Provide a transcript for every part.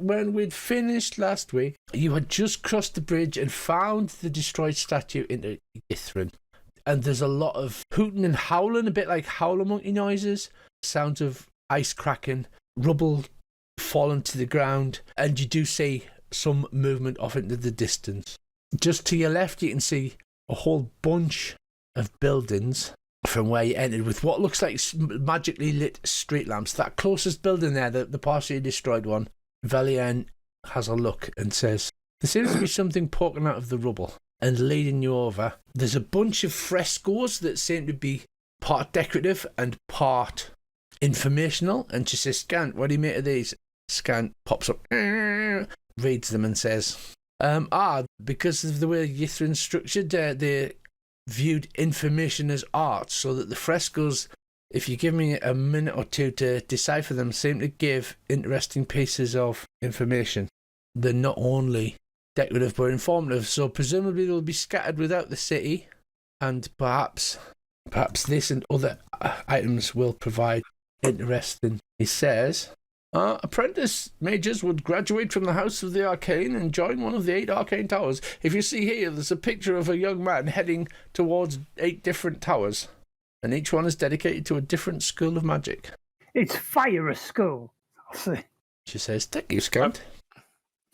when we'd finished last week, you had just crossed the bridge and found the destroyed statue into Ythryn. And there's a lot of hooting and howling, a bit like howler monkey noises, sounds of ice cracking, rubble falling to the ground, and you do see some movement off into the distance. Just to your left, you can see a whole bunch of buildings from where you entered with what looks like magically lit street lamps. That closest building there, the partially destroyed one, Valian has a look and says, there seems to be something poking out of the rubble. And leading you over, there's a bunch of frescoes that seem to be part decorative and part informational. And she says, Scant, what do you make of these? Scant pops up, reads them and says, because of the way Ythryn's structured, they viewed information as art, so that the frescoes, if you give me a minute or two to decipher them, seem to give interesting pieces of information. They're not only decorative but informative, so presumably they'll be scattered without the city, and perhaps this and other items will provide interesting. He says, apprentice mages would graduate from the House of the Arcane and join one of the 8 arcane towers. If you see here, there's a picture of a young man heading towards 8 different towers, and each one is dedicated to a different school of magic. It's fire a school. I'll see. She says, thank you, Scout.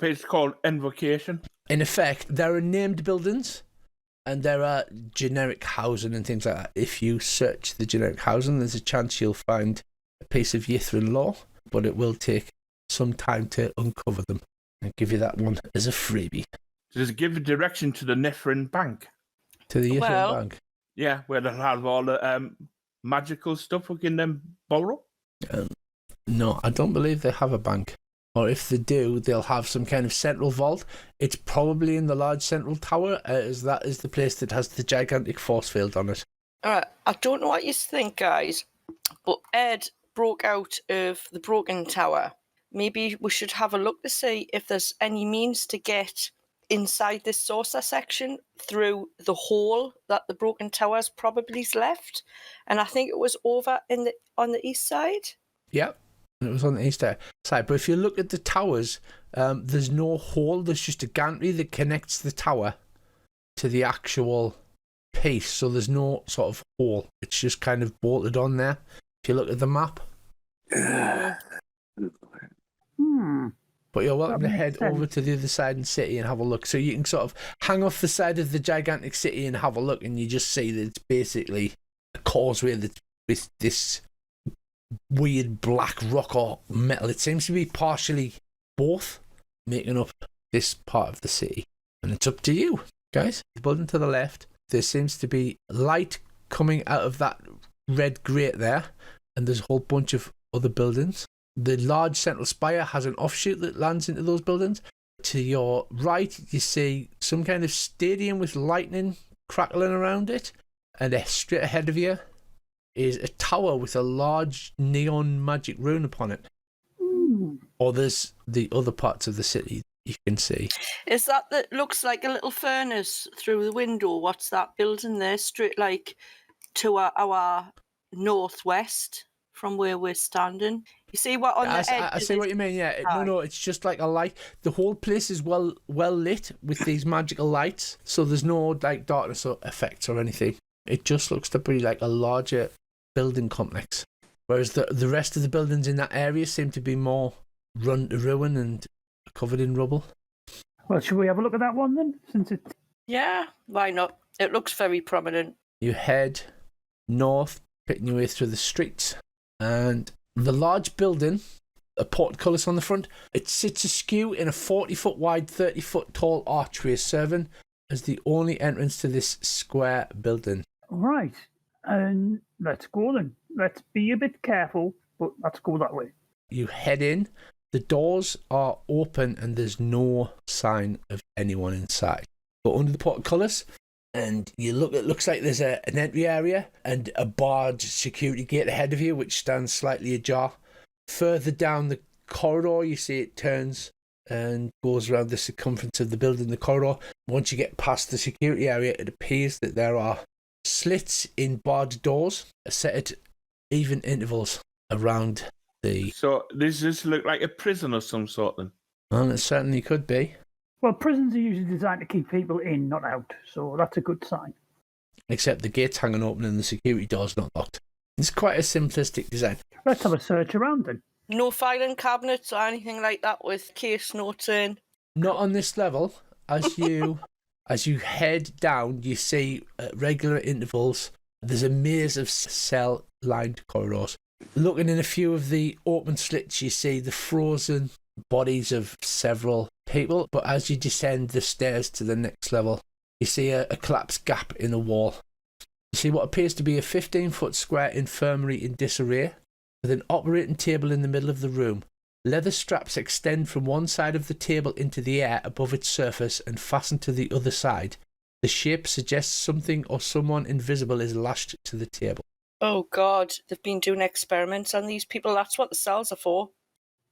It's called Invocation. In effect, there are named buildings and there are generic housing and things like that. If you search the generic housing, there's a chance you'll find a piece of Ythryn lore, but it will take some time to uncover them. I'll give you that one as a freebie. Does it give a direction to the Nefrin Bank? To the Ythryn Bank? Yeah, where they'll have all the magical stuff we can then borrow? No, I don't believe they have a bank. Or if they do, they'll have some kind of central vault. It's probably in the large central tower, as that is the place that has the gigantic force field on it. I don't know what you think, guys, but Ed broke out of the broken tower. Maybe we should have a look to see if there's any means to get inside this saucer section through the hole that the broken tower's probably left. And I think it was over on the east side. Yep. It was on the east side. But if you look at the towers, there's no hole. There's just a gantry that connects the tower to the actual piece. So there's no sort of hole. It's just kind of bolted on there. If you look at the map. But you're welcome to head over to the other side and city and have a look. So you can sort of hang off the side of the gigantic city and have a look, and you just see that it's basically a causeway that's with this weird black rock or metal. It seems to be partially both making up this part of the city. And it's up to you, guys. The building to the left, there seems to be light coming out of that red grate there, and there's a whole bunch of other buildings. The large central spire has an offshoot that lands into those buildings. To your right, you see some kind of stadium with lightning crackling around it, and straight ahead of you is a tower with a large neon magic rune upon it. Or there's the other parts of the city you can see. Is that looks like a little furnace through the window? What's that building there? Straight like to our northwest from where we're standing. You see what on the edge? I see what you mean. Yeah, no, it's just like a light. The whole place is well lit with these magical lights, so there's no like darkness or effects or anything. It just looks to be like a larger building complex, whereas the rest of the buildings in that area seem to be more run to ruin and covered in rubble. Well, should we have a look at that one then? Yeah, why not? It looks very prominent. You head north, picking your way through the streets, and the large building, a portcullis on the front, it sits askew in a 40-foot wide, 30-foot tall archway, serving as the only entrance to this square building. Right, and let's go then. Let's be a bit careful, but let's go that way. You head in, the doors are open, and there's no sign of anyone inside. But under the portcullis, and you look, it looks like there's an entry area and a barred security gate ahead of you, which stands slightly ajar. Further down the corridor, you see it turns and goes around the circumference of the building, the corridor. Once you get past the security area, it appears that there are slits in barred doors set at even intervals around the... So does this look like a prison of some sort then? Well, it certainly could be. Well, prisons are usually designed to keep people in, not out, so that's a good sign. Except the gate's hanging open and the security door's not locked. It's quite a simplistic design. Let's have a search around then. No filing cabinets or anything like that with case notes in. Not on this level. As you head down, you see at regular intervals there's a maze of cell-lined corridors. Looking in a few of the open slits, you see the frozen bodies of several people. But as you descend the stairs to the next level, you see a collapsed gap in the wall. You see what appears to be a 15-foot square infirmary in disarray, with an operating table in the middle of the room. Leather straps extend from one side of the table into the air above its surface and fasten to the other side. The shape suggests something or someone invisible is lashed to the table. Oh, God. They've been doing experiments on these people. That's what the cells are for.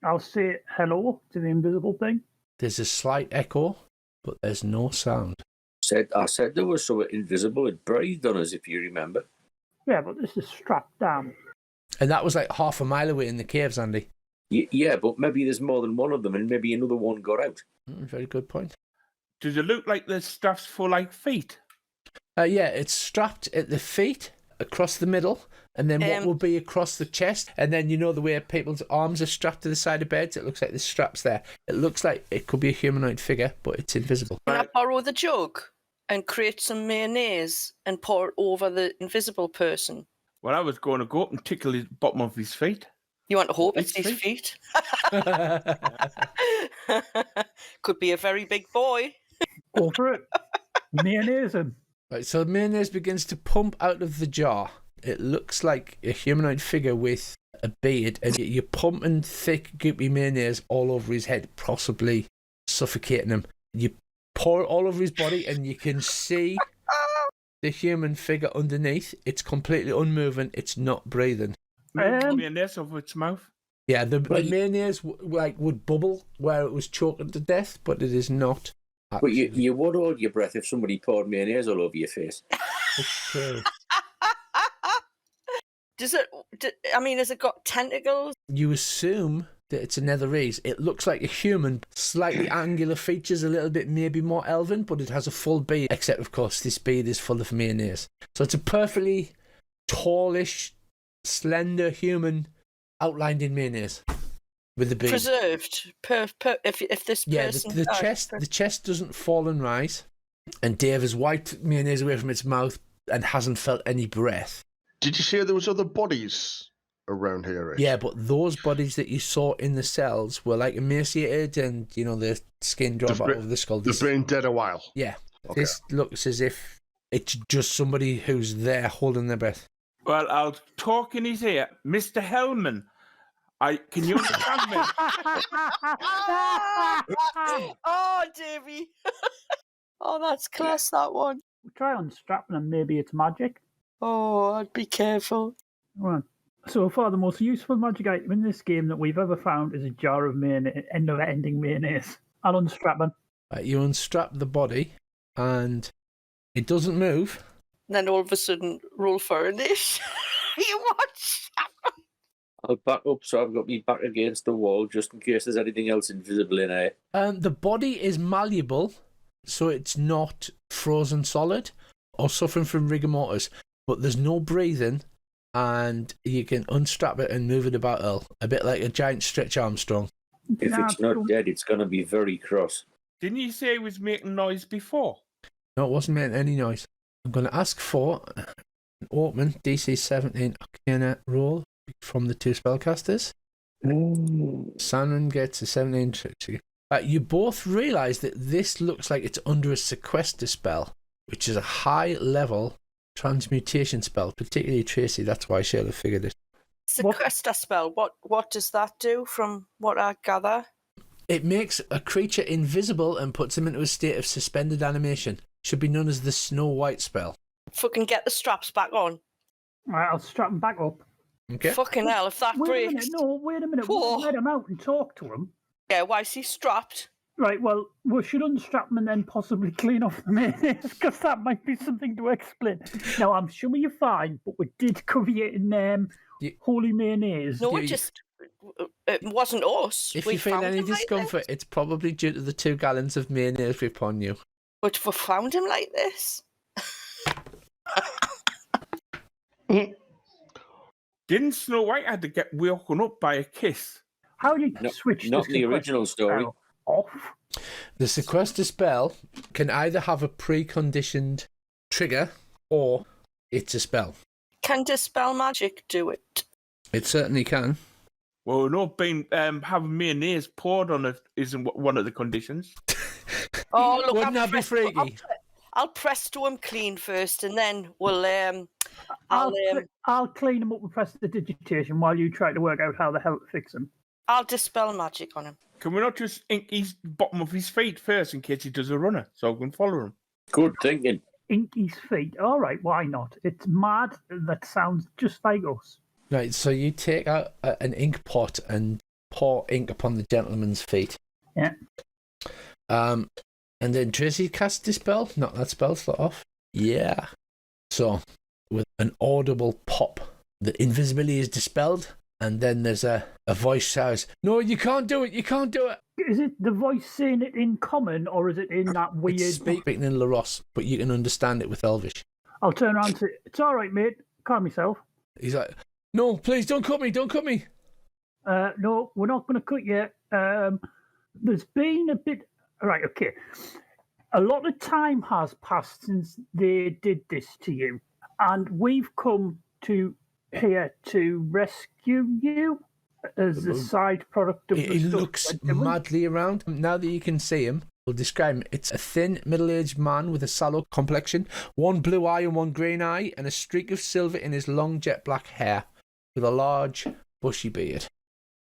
I'll say hello to the invisible thing. There's a slight echo, but there's no sound. I said there was something invisible. It breathed on us, if you remember. Yeah, but this is strapped down. And that was like half a mile away in the caves, Andy. Yeah, but maybe there's more than one of them, and maybe another one got out. Very good point. Does it look like the stuff's for like feet? Yeah, it's strapped at the feet, across the middle, and then what will be across the chest. And then you know the way people's arms are strapped to the side of beds? It looks like the strap's there. It looks like it could be a humanoid figure, but it's invisible. Can I borrow the jug and create some mayonnaise and pour it over the invisible person? Well, I was going to go up and tickle the bottom of his feet. You want to hope it's his feet? Could be a very big boy. Go for it. Mayonnaise him. Right, so mayonnaise begins to pump out of the jar. It looks like a humanoid figure with a beard, and you're pumping thick, goopy mayonnaise all over his head, possibly suffocating him. You pour it all over his body, and you can see the human figure underneath. It's completely unmoving. It's not breathing. Mayonnaise over its mouth. Yeah, the mayonnaise would bubble where it was choking to death, but it is not. But you would hold your breath if somebody poured mayonnaise all over your face. It's true. Has it got tentacles? You assume that it's a netherese. It looks like a human, slightly angular features, a little bit maybe more elven, but it has a full beard, except, of course, this beard is full of mayonnaise. So it's a perfectly tallish, slender human outlined in mayonnaise with the beard. Preserved. If this person... the chest doesn't fall and rise, and Dave has wiped mayonnaise away from its mouth and hasn't felt any breath. Did you say there was other bodies around here? Rich? Yeah, but those bodies that you saw in the cells were like emaciated and, the skin drop out of the skull. They've been dead a while. Yeah. Okay. This looks as if it's just somebody who's there holding their breath. Well, I'll talk in his ear. Mr. Hellman, can you understand me? Oh, Davey. Oh, that's class, that one. Try unstrapping him, maybe it's magic. Oh, I'd be careful. Right. So far, the most useful magic item in this game that we've ever found is a jar of never-ending mayonnaise. I'll unstrap him. Right, you unstrap the body, and it doesn't move. And then all of a sudden, roll for this. You watch. I'll back up so I've got me back against the wall just in case there's anything else invisible in here. The body is malleable, so it's not frozen solid or suffering from rigor mortis, but there's no breathing, and you can unstrap it and move it about a bit like a giant Stretch Armstrong. If it's not dead, it's going to be very cross. Didn't you say it was making noise before? No, it wasn't making any noise. I'm going to ask for an Ortman DC 17 Arcana roll from the two spellcasters. Sanren gets a 17 trick. You both realise that this looks like it's under a sequester spell, which is a high-level transmutation spell, particularly Tracy. That's why she'll have figured it. Sequester spell. What does that do from what I gather? It makes a creature invisible and puts them into a state of suspended animation. Should be known as the Snow White spell. Fucking get the straps back on. Right, I'll strap him back up. Okay. Fucking hell, if that breaks... Wait a minute. We'll let him out and talk to him. Yeah, why is he strapped? Right, well, we should unstrap him and then possibly clean off the mayonnaise, because that might be something to explain. Now, I'm sure you're fine, but we did cover it in holy mayonnaise. No, it wasn't us. If We you feel found any him like discomfort, it's probably due to the 2 gallons of mayonnaise we put on you. But we found him like this. Didn't Snow White had to get woken up by a kiss? How do you switch Not the the sequester original story. spell off? The sequester spell can either have a preconditioned trigger or it's a spell. Can Dispel Magic do it? It certainly can. Well, no, having mayonnaise poured on it isn't one of the conditions. Oh, look, Wouldn't that be freaky? I'll presto him clean first, and then we'll I'll clean him up with prestidigitation while you try to work out how the hell to fix him. I'll Dispel Magic on him. Can we not just ink his bottom of his feet first in case he does a runner, so I can follow him? Good thinking. Ink his feet. All right, why not? It's mad. That sounds just like us. Right, so you take out an ink pot and pour ink upon the gentleman's feet. Yeah. And then Tracy casts Dispel. Knock that spell slot off. Yeah. So, with an audible pop, the invisibility is dispelled, and then there's a voice shouts, "No, you can't do it, you can't do it!" Is it the voice saying it in common, or is it in that weird... It's speaking in Laros, but you can understand it with Elvish. I'll turn around and say, "It's all right, mate. Calm yourself." He's like, "No, please, don't cut me, don't cut me." No, we're not going to cut you. There's been a bit... Right, okay. A lot of time has passed since they did this to you, and we've come here to rescue you as a side product of He looks madly around. Now that you can see him, we'll describe him. It's a thin, middle-aged man with a sallow complexion, one blue eye and one green eye, and a streak of silver in his long jet black hair, with a large, bushy beard.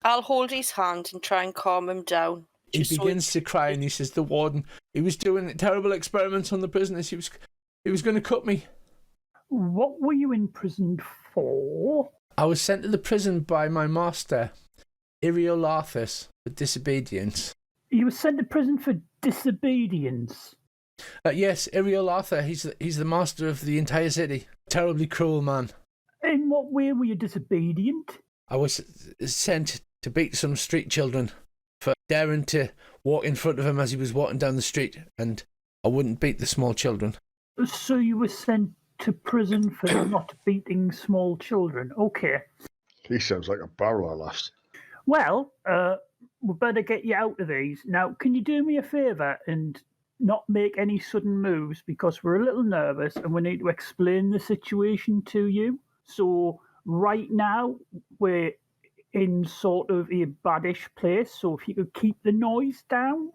I'll hold his hand and try and calm him down. He begins to cry and he says, "The warden, he was doing terrible experiments on the prisoners. He was going to cut me." What were you imprisoned for? I was sent to the prison by my master, Iriolathus, for disobedience. You were sent to prison for disobedience? Yes, Iriolatha, he's the master of the entire city. Terribly cruel man. In what way were you disobedient? I was sent to beat some street children for daring to walk in front of him as he was walking down the street, and I wouldn't beat the small children. So you were sent to prison for not beating small children. Okay. He sounds like a barrel of laughs. Well, we better get you out of these. Now, can you do me a favour and not make any sudden moves, because we're a little nervous and we need to explain the situation to you. So right now we're in sort of a baddish place, so if you could keep the noise down.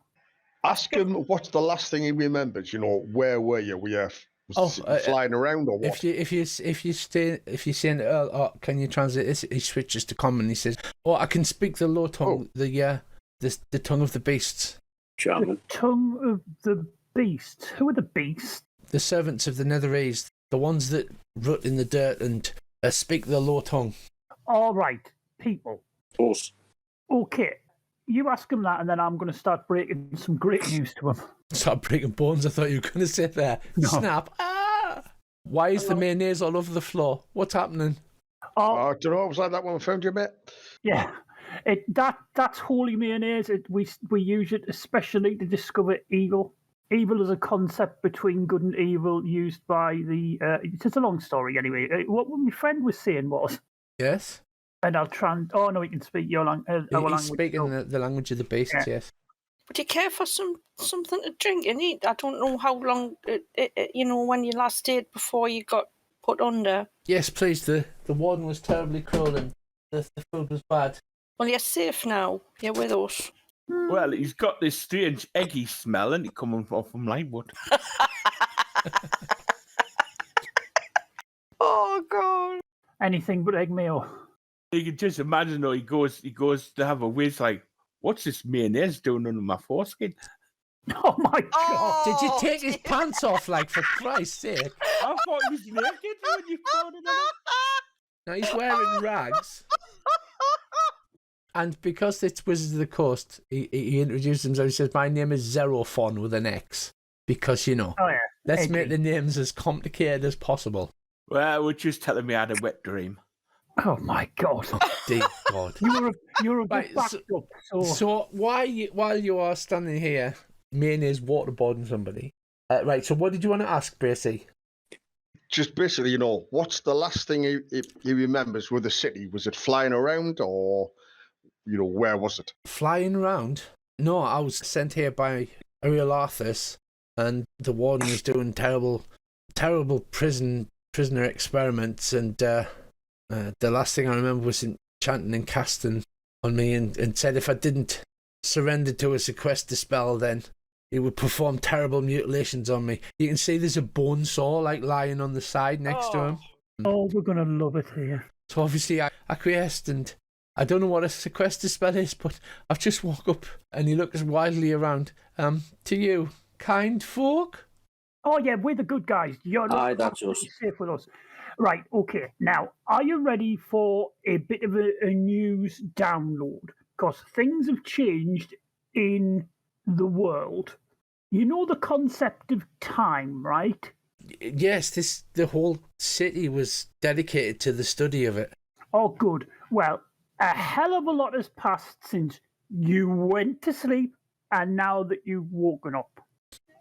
Ask him what's the last thing he remembers. You know, where were you? Were you flying around or what? If you saying, can you translate this? He switches to common. He says, "Oh, I can speak the low tongue, the tongue of the beasts." The tongue of the beasts. Who are the beasts? The servants of the Netherese, the ones that rot in the dirt and speak the low tongue. All right, people. Us. Okay, you ask him that, and then I'm going to start breaking some great news to him. Start breaking bones. I thought you were going to sit there. No. Snap. Ah! Why is the mayonnaise all over the floor? What's happening? I don't know. It was like that when I found you, mate. Yeah, that's holy mayonnaise. We use it especially to discover evil. Evil is a concept between good and evil used by the. It's a long story anyway. What my friend was saying was. Yes. And I'll try. Oh no, he can speak your language. He's speaking the language of the beasts. Yeah. Yes. Would you care for something to drink and eat? I don't know how long when you last stayed before you got put under. Yes, please. The warden was terribly cruel and the food was bad. Well, you're safe now. You're with us. Well, he's got this strange eggy smell, and it coming from Lightwood. Oh God! Anything but egg mayo. You can just imagine, though, he goes to have a whiz, like, what's this mayonnaise doing under my foreskin? Oh my God! Did you take his pants off, like, for Christ's sake? I thought he was naked when you called it out. Now he's wearing rags. And because it's Wizards of the Coast, he introduced himself. He says, "My name is Zerophon with an X." Because, let's make the names as complicated as possible. Well, we're just telling me I had a wet dream. Oh my God! Dear God. You're a Right, bit backed up. So while you are standing here, mayonnaise waterboarding somebody. Right. So what did you want to ask, Bracy? Just basically, what's the last thing he remembers with the city? Was it flying around, or where was it? Flying around? No, I was sent here by Ariel Arthas, and the warden was doing terrible prisoner experiments, and the last thing I remember was enchanting and casting on me, and said if I didn't surrender to a sequester spell, then he would perform terrible mutilations on me. You can see there's a bone saw lying on the side next to him. Oh, we're gonna love it here. So obviously I acquiesced, and I don't know what a sequester spell is, but I've just woke up, and he looks wildly around. To you, kind folk? Oh yeah, we're the good guys. You're Aye, that's us. safe with us. Right, okay. Now, are you ready for a bit of a news download? Because things have changed in the world. You know the concept of time, right? Yes, the whole city was dedicated to the study of it. Oh, good. Well, a hell of a lot has passed since you went to sleep and now that you've woken up.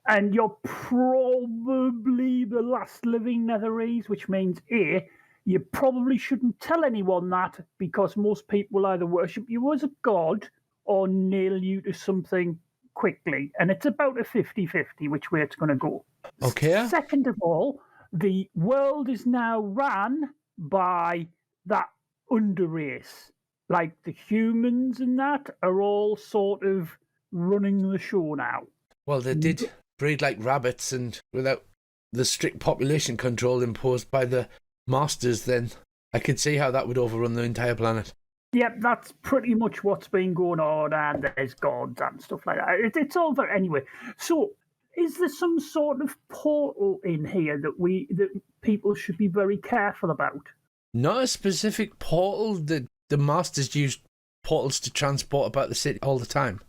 And you're probably the last living Netherese, which means A, you probably shouldn't tell anyone that, because most people either worship you as a god or nail you to something quickly. And it's about a 50-50 which way it's going to go. Okay. Second of all, the world is now ran by that underrace. Like the humans and that are all sort of running the show now. Well, they did breed like rabbits, and without the strict population control imposed by the masters, then I could see how that would overrun the entire planet. Yep, that's pretty much what's been going on, and there's gods and stuff like that. It's all there anyway. So, is there some sort of portal in here that people should be very careful about? Not a specific portal. The masters use portals to transport about the city all the time.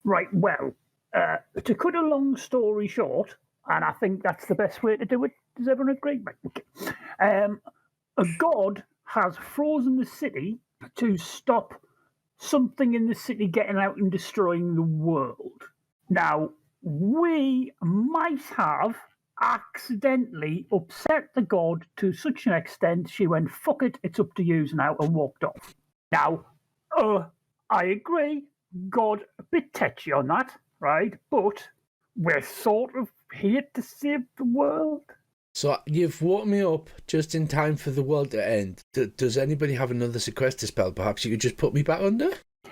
Right, well, to cut a long story short, and I think that's the best way to do it. Does everyone agree? Right, okay. A god has frozen the city to stop something in the city getting out and destroying the world. Now, we might have accidentally upset the god to such an extent she went, fuck it, it's up to yous now, and walked off. Now, I agree, God a bit tetchy on that, right? But we're sort of here to save the world. So you've woken me up just in time for the world to end. Does anybody have another sequester spell? Perhaps you could just put me back under?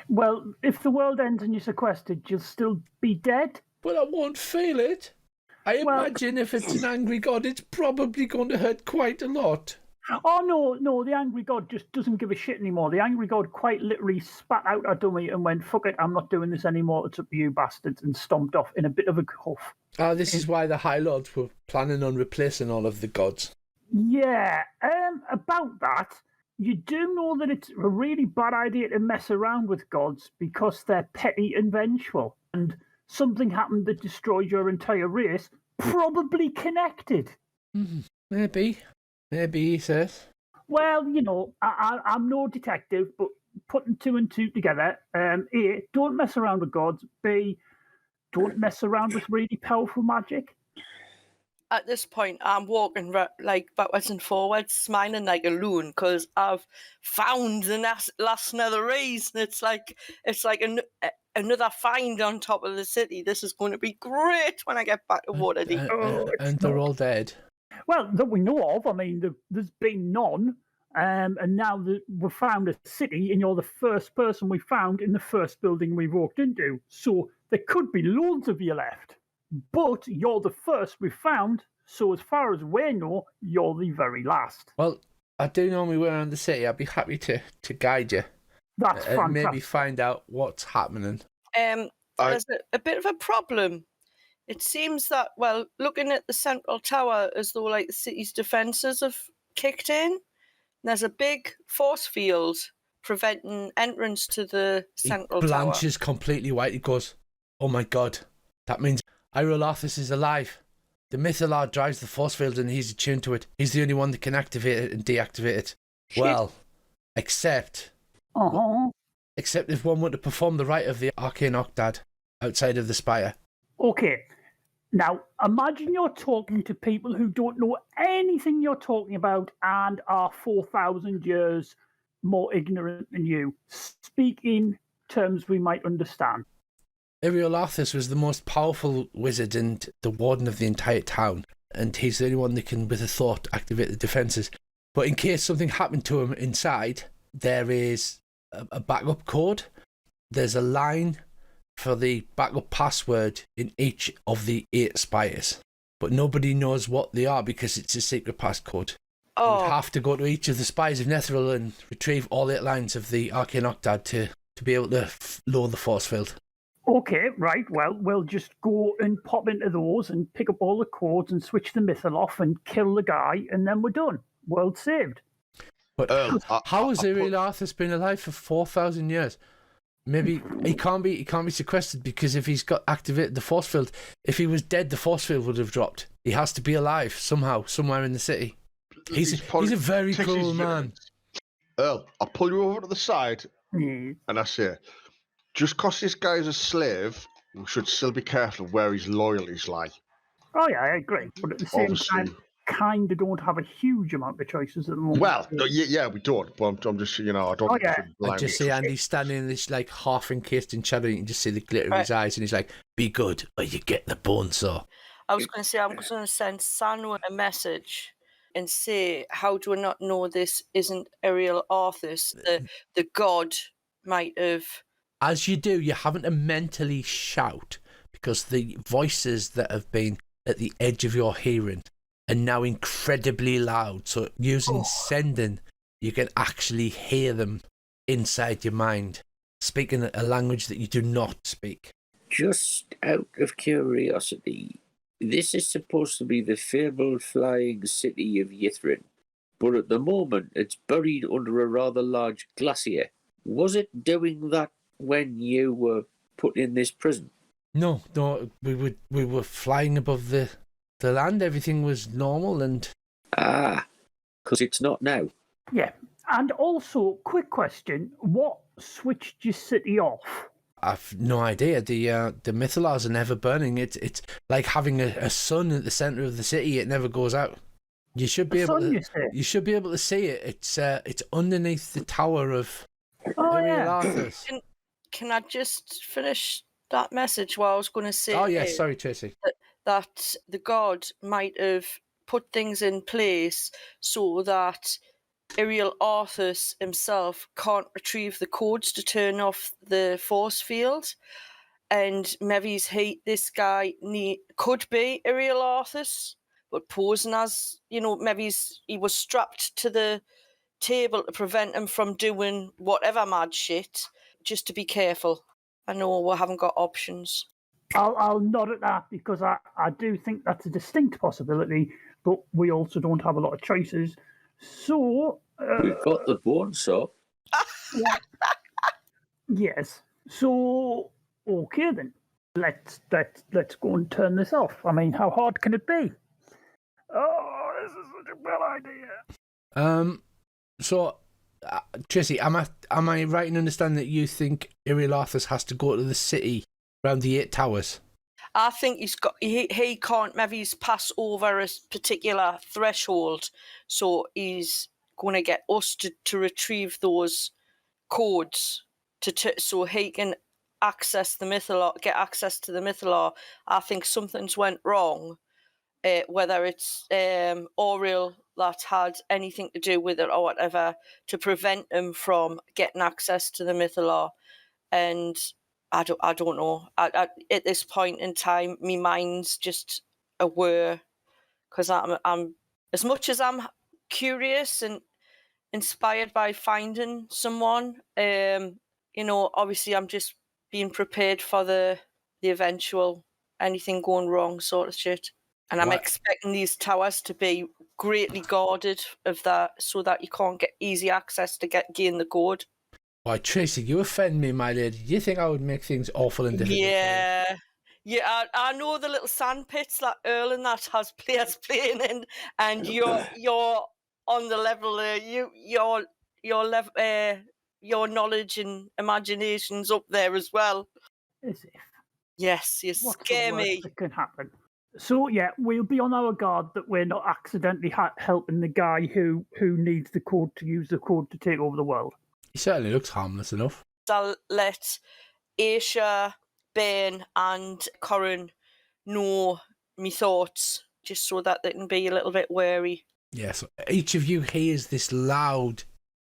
Well, if the world ends and you're sequestered, you'll still be dead. But I won't feel it. I imagine if it's an angry god, it's probably going to hurt quite a lot. Oh, no, the angry god just doesn't give a shit anymore. The angry god quite literally spat out a dummy and went, fuck it, I'm not doing this anymore, it's up to you bastards, and stomped off in a bit of a huff. This is why the High Lords were planning on replacing all of the gods. Yeah, about that, you do know that it's a really bad idea to mess around with gods because they're petty and vengeful, and something happened that destroyed your entire race, probably connected. Maybe, he says. Well, I'm no detective, but putting two and two together, A, don't mess around with gods. B, don't mess around with really powerful magic. At this point, I'm walking like backwards and forwards, smiling like a loon, because I've found the last Netherese, and it's like another find on top of the city. This is going to be great when I get back to Waterdeep. And they're all dead. Well, that we know of. I mean, there's been none. And now that we've found a city, and you're the first person we found in the first building we walked into. So there could be loads of you left. But you're the first we found, so as far as we know, you're the very last. Well, I do know my way around the city. I'd be happy to guide you. That's fantastic. And maybe find out what's happening. There's a bit of a problem. It seems that, looking at the central tower, as though like the city's defences have kicked in. There's a big force field preventing entrance to the central tower. Blanche's completely white. He goes, oh my God, that means Irolarthus is alive. The Mythalard drives the force field and he's attuned to it. He's the only one that can activate it and deactivate it. Well, except if one were to perform the rite of the Arcane Octad outside of the spire. Okay. Now, imagine you're talking to people who don't know anything you're talking about and are 4,000 years more ignorant than you. Speak in terms we might understand. Iriel Arthas was the most powerful wizard and the warden of the entire town, and he's the only one that can, with a thought, activate the defences. But in case something happened to him inside, there is a backup code. There's a line for the backup password in each of the 8 spires, but nobody knows what they are because it's a secret passcode. Oh, You'd have to go to each of the spires of Netheril and retrieve all 8 lines of the Arcane Octad to be able to lower the force field. Okay, right. Well, we'll just go and pop into those and pick up all the codes and switch the missile off and kill the guy, and then we're done. World saved. But how has Iriel Arthas been alive for 4,000 years? Maybe he can't be sequestered because if he's got activated the force field, if he was dead, the force field would have dropped. He has to be alive somehow, somewhere in the city. He's a very cruel man. Earl, I'll pull you over to the side Yeah. and I say, just because this guy's a slave, we should still be careful where his loyalties lie. Oh, yeah, I agree. But at the same time, kind of don't have a huge amount of choices at the moment. Well, yeah, we don't. But I'm just, I don't. Oh, yeah. I just see Andy standing in this like half encased in shadow. You can just see the glitter of his eyes, and he's like, "Be good, or you get the bone saw." I was going to say, I'm going to send Sanwa a message and say, how do I not know this isn't Iriel Arthas? The god might have... As you do, you're having to mentally shout because the voices that have been at the edge of your hearing are now incredibly loud. So using sending, you can actually hear them inside your mind, speaking a language that you do not speak. Just out of curiosity, this is supposed to be the fabled flying city of Yithrin, but at the moment it's buried under a rather large glacier. Was it doing that when you were put in this prison? No, we were flying above the land. Everything was normal and... Because it's not now. Yeah. And also, quick question, what switched your city off? I've no idea. The Mythalars are never burning. It's like having a sun at the centre of the city. It never goes out. You should be able to see it. It's underneath the tower of Arthas. Can I just finish that message? What I was going to say. Oh yes, sorry, Tracy. That the god might have put things in place so that Iriel Arthas himself can't retrieve the codes to turn off the force field, and maybe this guy could be Iriel Arthas, but posing as, maybe he was strapped to the table to prevent him from doing whatever mad shit, just to be careful. I know we haven't got options. I'll nod at that because I do think that's a distinct possibility, but we also don't have a lot of choices. So... we've got the bone saw. Yes. So, okay then. Let's go and turn this off. I mean, how hard can it be? Oh, this is such a bad idea. So, Tracy, am I right in understanding that you think Iriel Arthas has to go to the city around the 8 towers? I think he can't maybe pass over a particular threshold, so he's going to get us to retrieve those codes so he can get access to the Mythalar. I think something's went wrong, whether it's Auriel that had anything to do with it or whatever, to prevent him from getting access to the Mythalar. And I don't know. At this point in time, my mind's just a whir, because I'm as much as I'm curious and inspired by finding someone. Obviously, I'm just being prepared for the eventual anything going wrong sort of shit. And I'm expecting these towers to be greatly guarded of that, so that you can't get easy access to gain the code. Why, Tracy, you offend me, my lady. You think I would make things awful and difficult? Yeah. Yeah, I know the little sand pits that Earl and that has players playing in, and you're on the level there. You're your knowledge and imagination's up there as well. As if. Yes, you What's the scare worst me. that can happen? So yeah, we'll be on our guard that we're not accidentally helping the guy who needs the code to use the code to take over the world. He certainly looks harmless enough. I'll let Aisha, Ben, and Corin know me thoughts, just so that they can be a little bit wary. Yes, each of you hears this loud,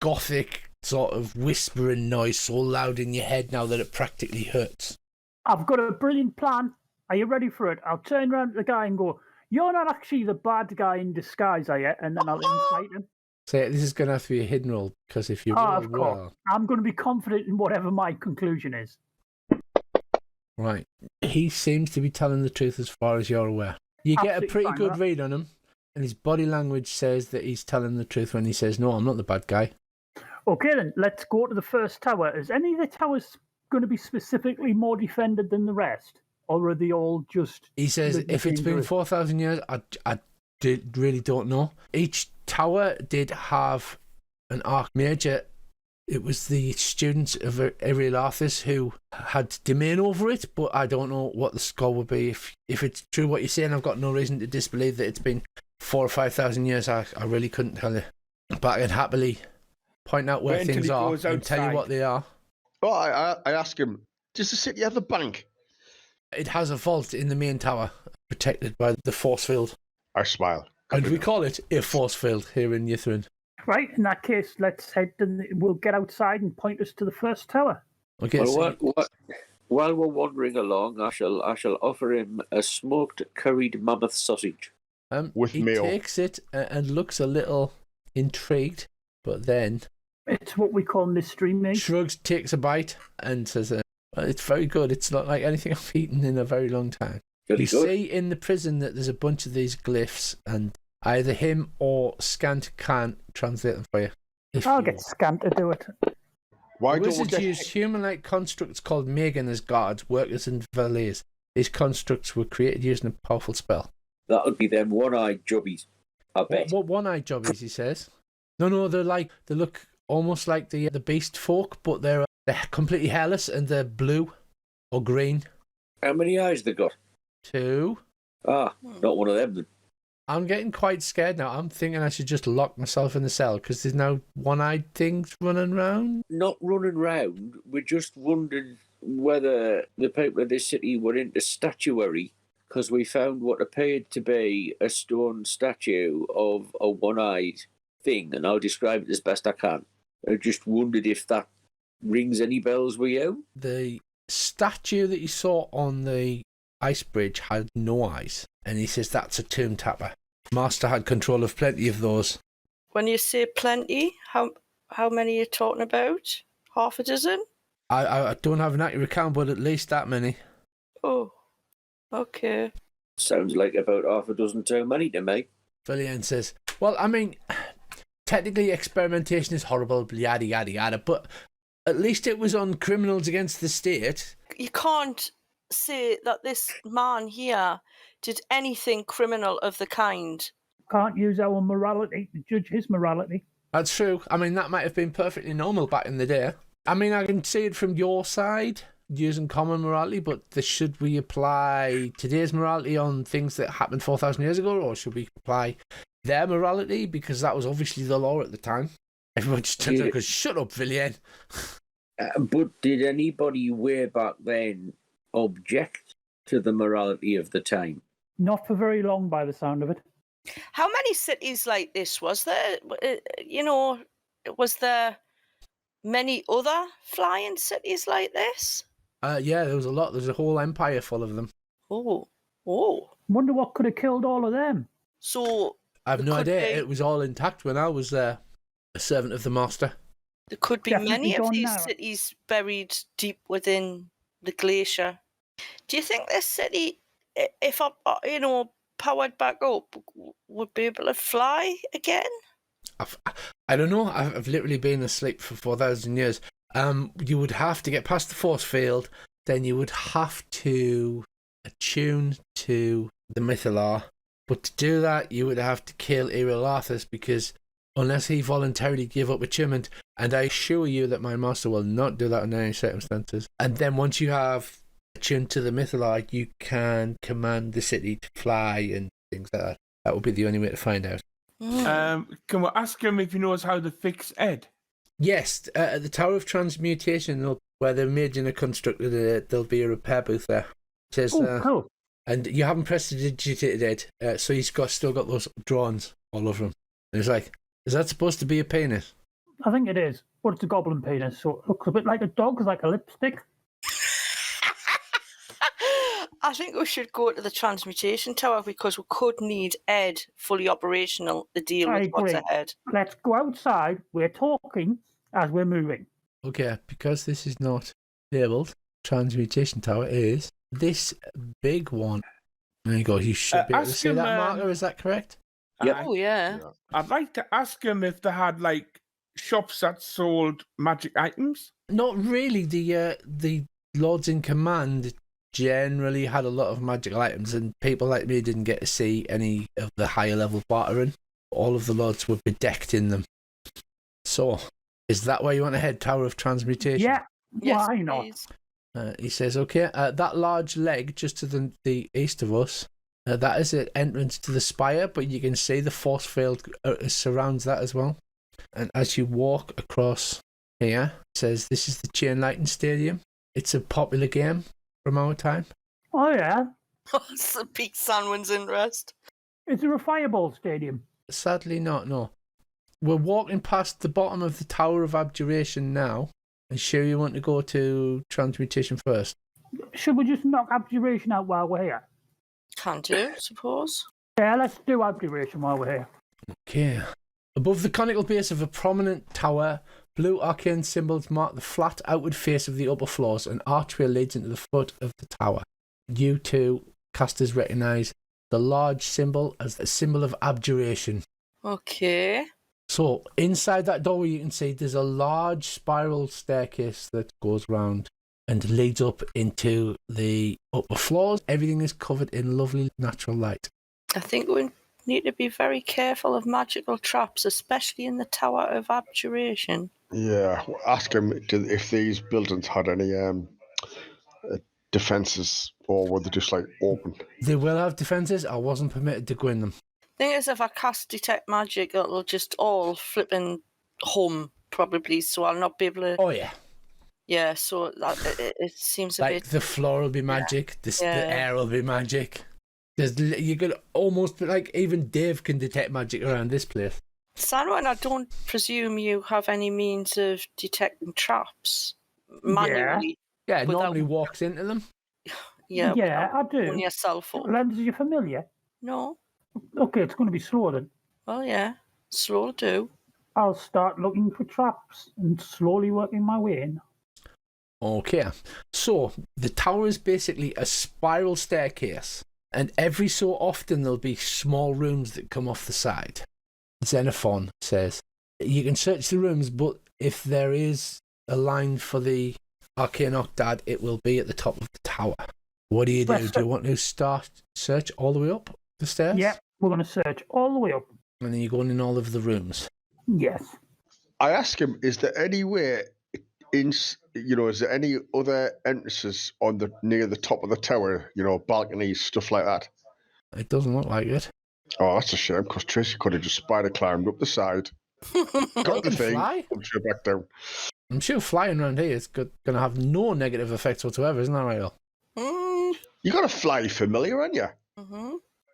gothic sort of whispering noise so loud in your head now that it practically hurts. I've got a brilliant plan. Are you ready for it? I'll turn around to the guy and go, "You're not actually the bad guy in disguise, are you?" And then I'll incite him. So this is going to have to be a hidden roll, because if you roll Of course. well... I'm going to be confident in whatever my conclusion is. Right. He seems to be telling the truth as far as you're aware. You get a Absolutely pretty fine, good that. read on him, and his body language says that he's telling the truth when he says, "No, I'm not the bad guy." Okay then, let's go to the first tower. Is any of the towers going to be specifically more defended than the rest? Or are they all just... He says, if it's been 4,000 years, I really don't know. Each tower did have an archmage. It was the students of Arilathis who had domain over it, but I don't know what the score would be. If it's true what you're saying, I've got no reason to disbelieve that it's been 4,000 or 5,000 years. I really couldn't tell you. But I can happily point out where Wait until things he are goes and tell you outside. what they are. Oh, I ask him, does the city have a bank? It has a vault in the main tower, protected by the force field. I smile. And we call it a force field here in Yithrin. Right, in that case, let's head and we'll get outside and point us to the first tower. Okay, Well, so while we're wandering along, I shall offer him a smoked curried mammoth sausage. with he mayo. takes it and looks a little intrigued, but then It's what we call mystery meat. shrugs, takes a bite, and says, "It's very good. It's not like anything I've eaten in a very long time." Very You good. see in the prison that there's a bunch of these glyphs, and either him or Scant can't translate them for you. I'll get Scant to do it. Why don't we Wizards get... use human-like constructs called Megan as guards, workers, and valets. These constructs were created using a powerful spell. That would be them one-eyed jubbies, I bet. What one-eyed jobbies, he says. No, they look almost like the beast folk, but they're completely hairless and they're blue or green. How many eyes they got? 2. Ah, not one of them then. I'm getting quite scared now. I'm thinking I should just lock myself in the cell because there's now one-eyed things running around. Not running round, we just wondered whether the people of this city were into statuary, because we found what appeared to be a stone statue of a one-eyed thing, and I'll describe it as best I can. I just wondered if that rings any bells with you. The statue that you saw on the ice bridge had no eyes, and he says that's a tomb tapper. Master had control of plenty of those. When you say plenty, how many are you talking about? Half a dozen? I don't have an accurate count, but at least that many. Oh, okay. Sounds like about half a dozen too many to me. Villian says, well, I mean, technically experimentation is horrible, yada, yada, yada, but at least it was on criminals against the state. You can't say that this man here did anything criminal of the kind. Can't use our morality to judge his morality. That's true. I mean, that might have been perfectly normal back in the day. I mean, I can see it from your side, using common morality, but should we apply today's morality on things that happened 4,000 years ago, or should we apply their morality? Because that was obviously the law at the time. Everyone just turns out and goes, "Shut up, Villian." But did anybody way back then object to the morality of the time? Not for very long, by the sound of it. How many cities like this was there? Was there many other flying cities like this? Yeah, there was a lot. There's a whole empire full of them. Oh. Wonder what could have killed all of them. So I have There no could idea. be- It was all intact when I was a servant of the master. there could be Definitely many of gone these now. cities buried deep within the glacier. Do you think this city, if powered back up, would be able to fly again? I don't know. I've literally been asleep for 4,000 years. You would have to get past the force field, then you would have to attune to the Mythalar. But to do that, you would have to kill Arilathis, because unless he voluntarily give up attunement. And I assure you that my master will not do that in any circumstances. And then once you have attuned to the mythology, you can command the city to fly and things like that. That would be the only way to find out. Can we ask him if he knows how to fix Ed? Yes, at the Tower of Transmutation, where the Magian are constructed, there'll be a repair booth there. It says, cool. and you haven't prestidigitated Ed, so he's still got those drawings all over him. And it's like, is that supposed to be a penis? I think it is. But it's a goblin penis, so it looks a bit like a dog, like a lipstick. I think we should go to the Transmutation Tower because we could need Ed fully operational to deal I with what's agree. ahead. Let's go outside. We're talking as we're moving. Okay, because this is not labelled, Transmutation Tower is this big one. There you go, you should be able to ask see him, that marker, is that correct? Yeah. Oh, yeah. I'd like to ask him if they had, like, shops that sold magic items. Not really. The Lords in Command generally had a lot of magical items, and people like me didn't get to see any of the higher level bartering. All of the Lords were bedecked in them. So, is that where you want to head, Tower of Transmutation? Yeah, Yes, why not? please. He says, okay, that large leg just to the east of us, that is an entrance to the spire, but you can see the force field surrounds that as well. And as you walk across here, it says this is the Chain Lightning Stadium. It's a popular game from our time. Oh, yeah. It's a peak Sanwin's interest. Is there a fireball stadium? Sadly not, no. We're walking past the bottom of the Tower of Abjuration now. And sure you want to go to Transmutation first? Should we just knock Abjuration out while we're here? Can do, suppose. Yeah, let's do Abjuration while we're here. Okay. Above the conical base of a prominent tower, blue arcane symbols mark the flat outward face of the upper floors. An archway leads into the foot of the tower. You two casters recognise the large symbol as a symbol of abjuration. Okay. So, inside that doorway you can see there's a large spiral staircase that goes round and leads up into the upper floors. Everything is covered in lovely natural light. I think we need to be very careful of magical traps, especially in the Tower of Abjuration. Yeah, ask him if these buildings had any defences or were they just like open. They will have defences. I wasn't permitted to go in them. Thing is, if I cast Detect Magic, it'll just all flipping hum, probably, so I'll not be able to... Oh, yeah. Yeah, so it seems a Like bit... the floor will be magic, the Yeah. air will be magic. You could almost, like, even Dave can detect magic around this place. Sanwin, I don't presume you have any means of detecting traps manually. Yeah, Without- normally walks into them. Yeah, Yeah, I on do. your cell phone. Lenses, are you familiar? No. Okay, it's going to be slow then. Well, yeah. Slow do. I'll start looking for traps and slowly working my way in. Okay, so the tower is basically a spiral staircase, and every so often there'll be small rooms that come off the side. Xenophon says you can search the rooms, but if there is a line for the Arcane Octad, it will be at the top of the tower. What do you do? Do you want to start search all the way up the stairs? Yeah, we're going to search all the way up. And then you're going in all of the rooms. Yes. I ask him, is there any way is there any other entrances on the near the top of the tower, balconies, stuff like that? It doesn't look like it. Oh, that's a shame, because Tracy could have just spider climbed up the side, got the can thing, fly? pulled you back down. I'm sure flying around here is going to have no negative effects whatsoever, isn't that right, Al? Mm, You got a fly familiar, ain't you? mm-hmm.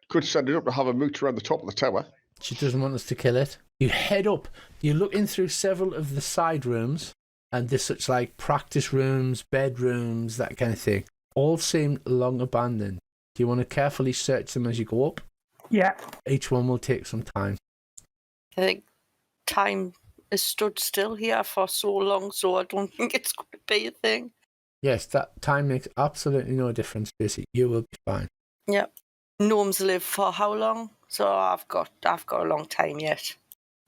Could set it up to have a mooch around the top of the tower. She doesn't want us to kill it. You head up. You look in through several of the side rooms, and there's such like practice rooms, bedrooms, that kind of thing. All seem long abandoned. Do you want to carefully search them as you go up? Yeah. Each one will take some time. I think time has stood still here for so long, so I don't think it's going to be a thing. Yes, that time makes absolutely no difference, Tracy. You will be fine. Yep. Gnomes live for how long? So I've got a long time yet.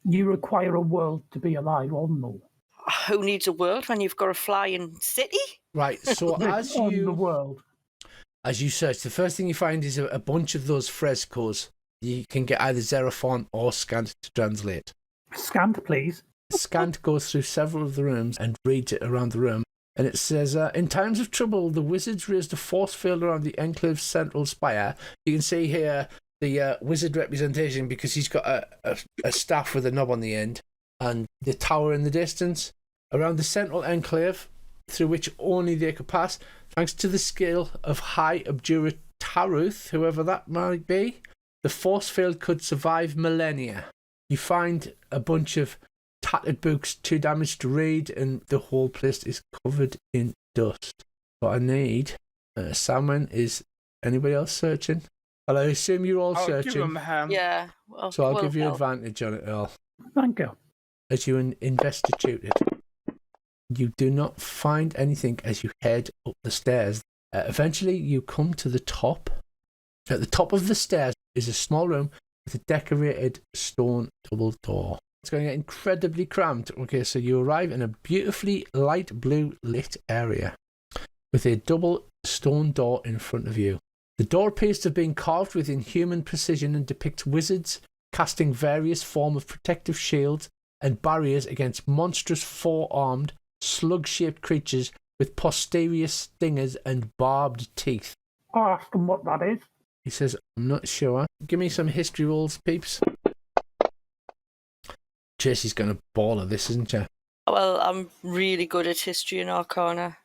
You require a world to be alive, or no? Who needs a world when you've got a flying city? Right, so as On the you world. search, the first thing you find is a bunch of those frescoes. You can get either Xerophon or Scant to translate. Scant, please. Scant goes through several of the rooms and reads it around the room. And it says, in times of trouble, the wizards raised a force field around the enclave's central spire. You can see here the wizard representation because he's got a staff with a knob on the end and the tower in the distance. Around the central enclave, through which only they could pass, thanks to the skill of High Abjurer Taruth, whoever that might be, the force field could survive millennia. You find a bunch of tattered books, too damaged to read, and the whole place is covered in dust. What I need, Salmon, is anybody else searching? Well, I assume you're all I'll give searching, him a hand. Yeah. so I'll give you help. advantage on it all. Thank you. As you investigate it, you do not find anything as you head up the stairs. Eventually, you come to the top. At the top of the stairs is a small room with a decorated stone double door. It's going to get incredibly cramped. Okay, so you arrive in a beautifully light blue lit area with a double stone door in front of you. The door appears to have been carved with inhuman precision and depicts wizards casting various forms of protective shields and barriers against monstrous four-armed, slug-shaped creatures with posterior stingers and barbed teeth. I'll ask him what that is. He says, I'm not sure. Give me some history rolls, peeps. Tracy's going to ball of this, isn't she? Well, I'm really good at history and arcana.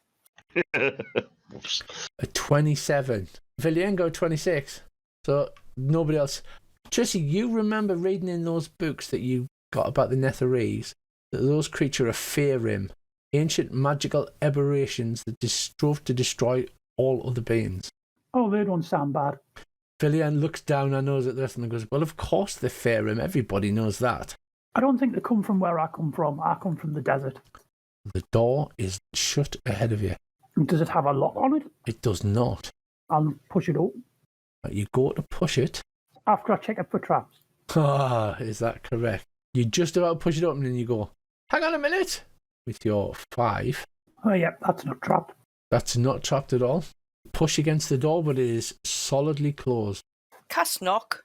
Oops. A 27. Viliengo, 26. So nobody else. Tracy, you remember reading in those books that you got about the Netherese that those creatures are Faerim, ancient magical aberrations that strove to destroy all other beings. Oh, they don't sound bad. Villian looks down her nose at this and goes, well, of course they're Faerim. Everybody knows that. I don't think they come from where I come from. I come from the desert. The door is shut ahead of you. Does it have a lock on it? It does not. I'll push it up. You go to push it. After I check it for traps. Ah, is that correct? You just about push it up and then you go, hang on a minute, with your 5. Oh, yeah, that's not trapped. That's not trapped at all. Push against the door, but it is solidly closed. Cast knock.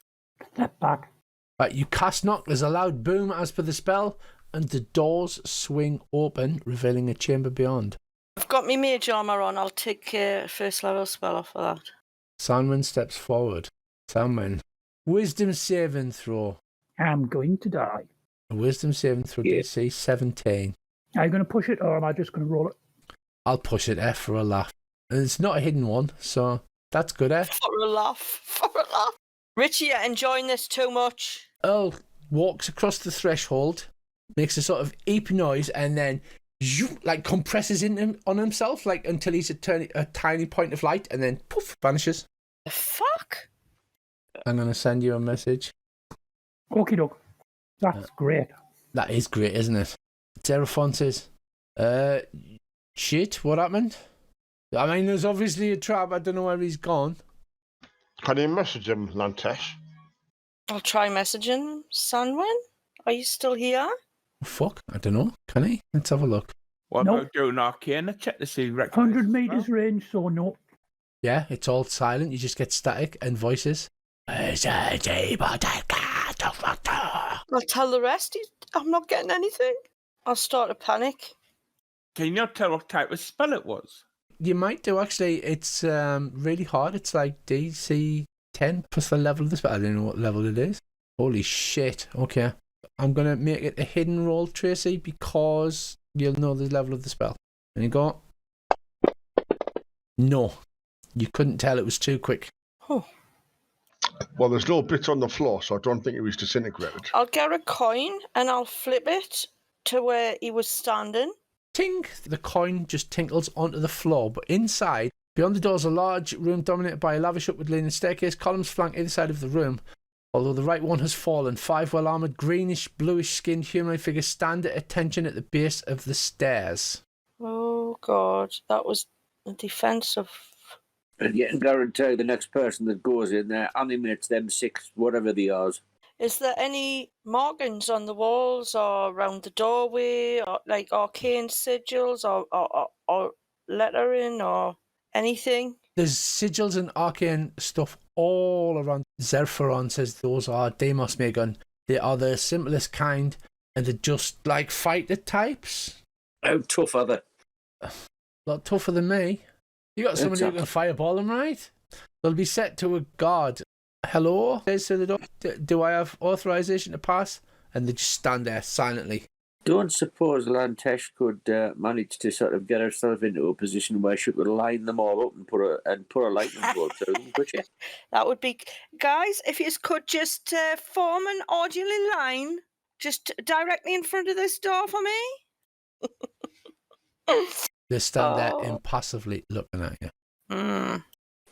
Step back. Right, you cast knock. There's a loud boom as per the spell, and the doors swing open, revealing a chamber beyond. I've got my mage armor on. I'll take a first level spell off of that. Sandman steps forward. Sandman, wisdom saving throw. I'm going to die. A wisdom saving throw, Yeah. DC 17. Are you going to push it or am I just going to roll it? I'll push it, F, for a laugh. And it's not a hidden one, so that's good, F. For a laugh. For a laugh. Richie, you're enjoying this too much. Earl walks across the threshold, makes a sort of eep noise, and then like compresses on himself, like until he's a tiny point of light, and then poof, vanishes. The fuck? I'm gonna send you a message. Okie doke. That's great. That is great, isn't it? Xerophon says, shit, what happened? I mean, there's obviously a trap. I don't know where he's gone. Can you message him, Lantesh? I'll try messaging Sanwin. Are you still here? Fuck, I don't know. Can he? Let's have a look. What Nope. about doing arcana check to see 100 metres range, so no. Yeah, it's all silent. You just get static and voices. I'll tell the rest. I'm not getting anything. I'll start a panic. Can you not tell what type of spell it was? You might do, actually. It's really hard. It's like DC 10 plus the level of the spell. I don't know what level it is. Holy shit. Okay. I'm going to make it a hidden roll, Tracy, because you'll know the level of the spell. And you go. No. You couldn't tell. It was too quick. Oh. Well, there's no bits on the floor, so I don't think it was disintegrated. I'll get a coin and I'll flip it to where he was standing. Tink! The coin just tinkles onto the floor, but inside, beyond the door, is a large room dominated by a lavish upward leaning staircase. Columns flank either side of the room. Although the right one has fallen, 5 well-armoured, greenish, bluish-skinned humanoid figures stand at attention at the base of the stairs. Oh, God. That was a defensive. And you can guarantee the next person that goes in there animates them 6, whatever they are. Is there any markings on the walls or around the doorway, or like arcane sigils or lettering or anything? There's sigils and arcane stuff all around. Zerferon says those are Deimos Megan. They are the simplest kind and they're just like fighter types. How tough are they? A lot tougher than me. You got somebody who can fireball them, right? They'll be set to a guard. Hello? Says to the door, do I have authorization to pass? And they just stand there silently. Don't suppose Lantesh could manage to sort of get herself into a position where she could line them all up and put a lightning bolt through them, could she? That would be... Guys, if you could just form an orderly line just directly in front of this door for me. They stand there impassively looking at you.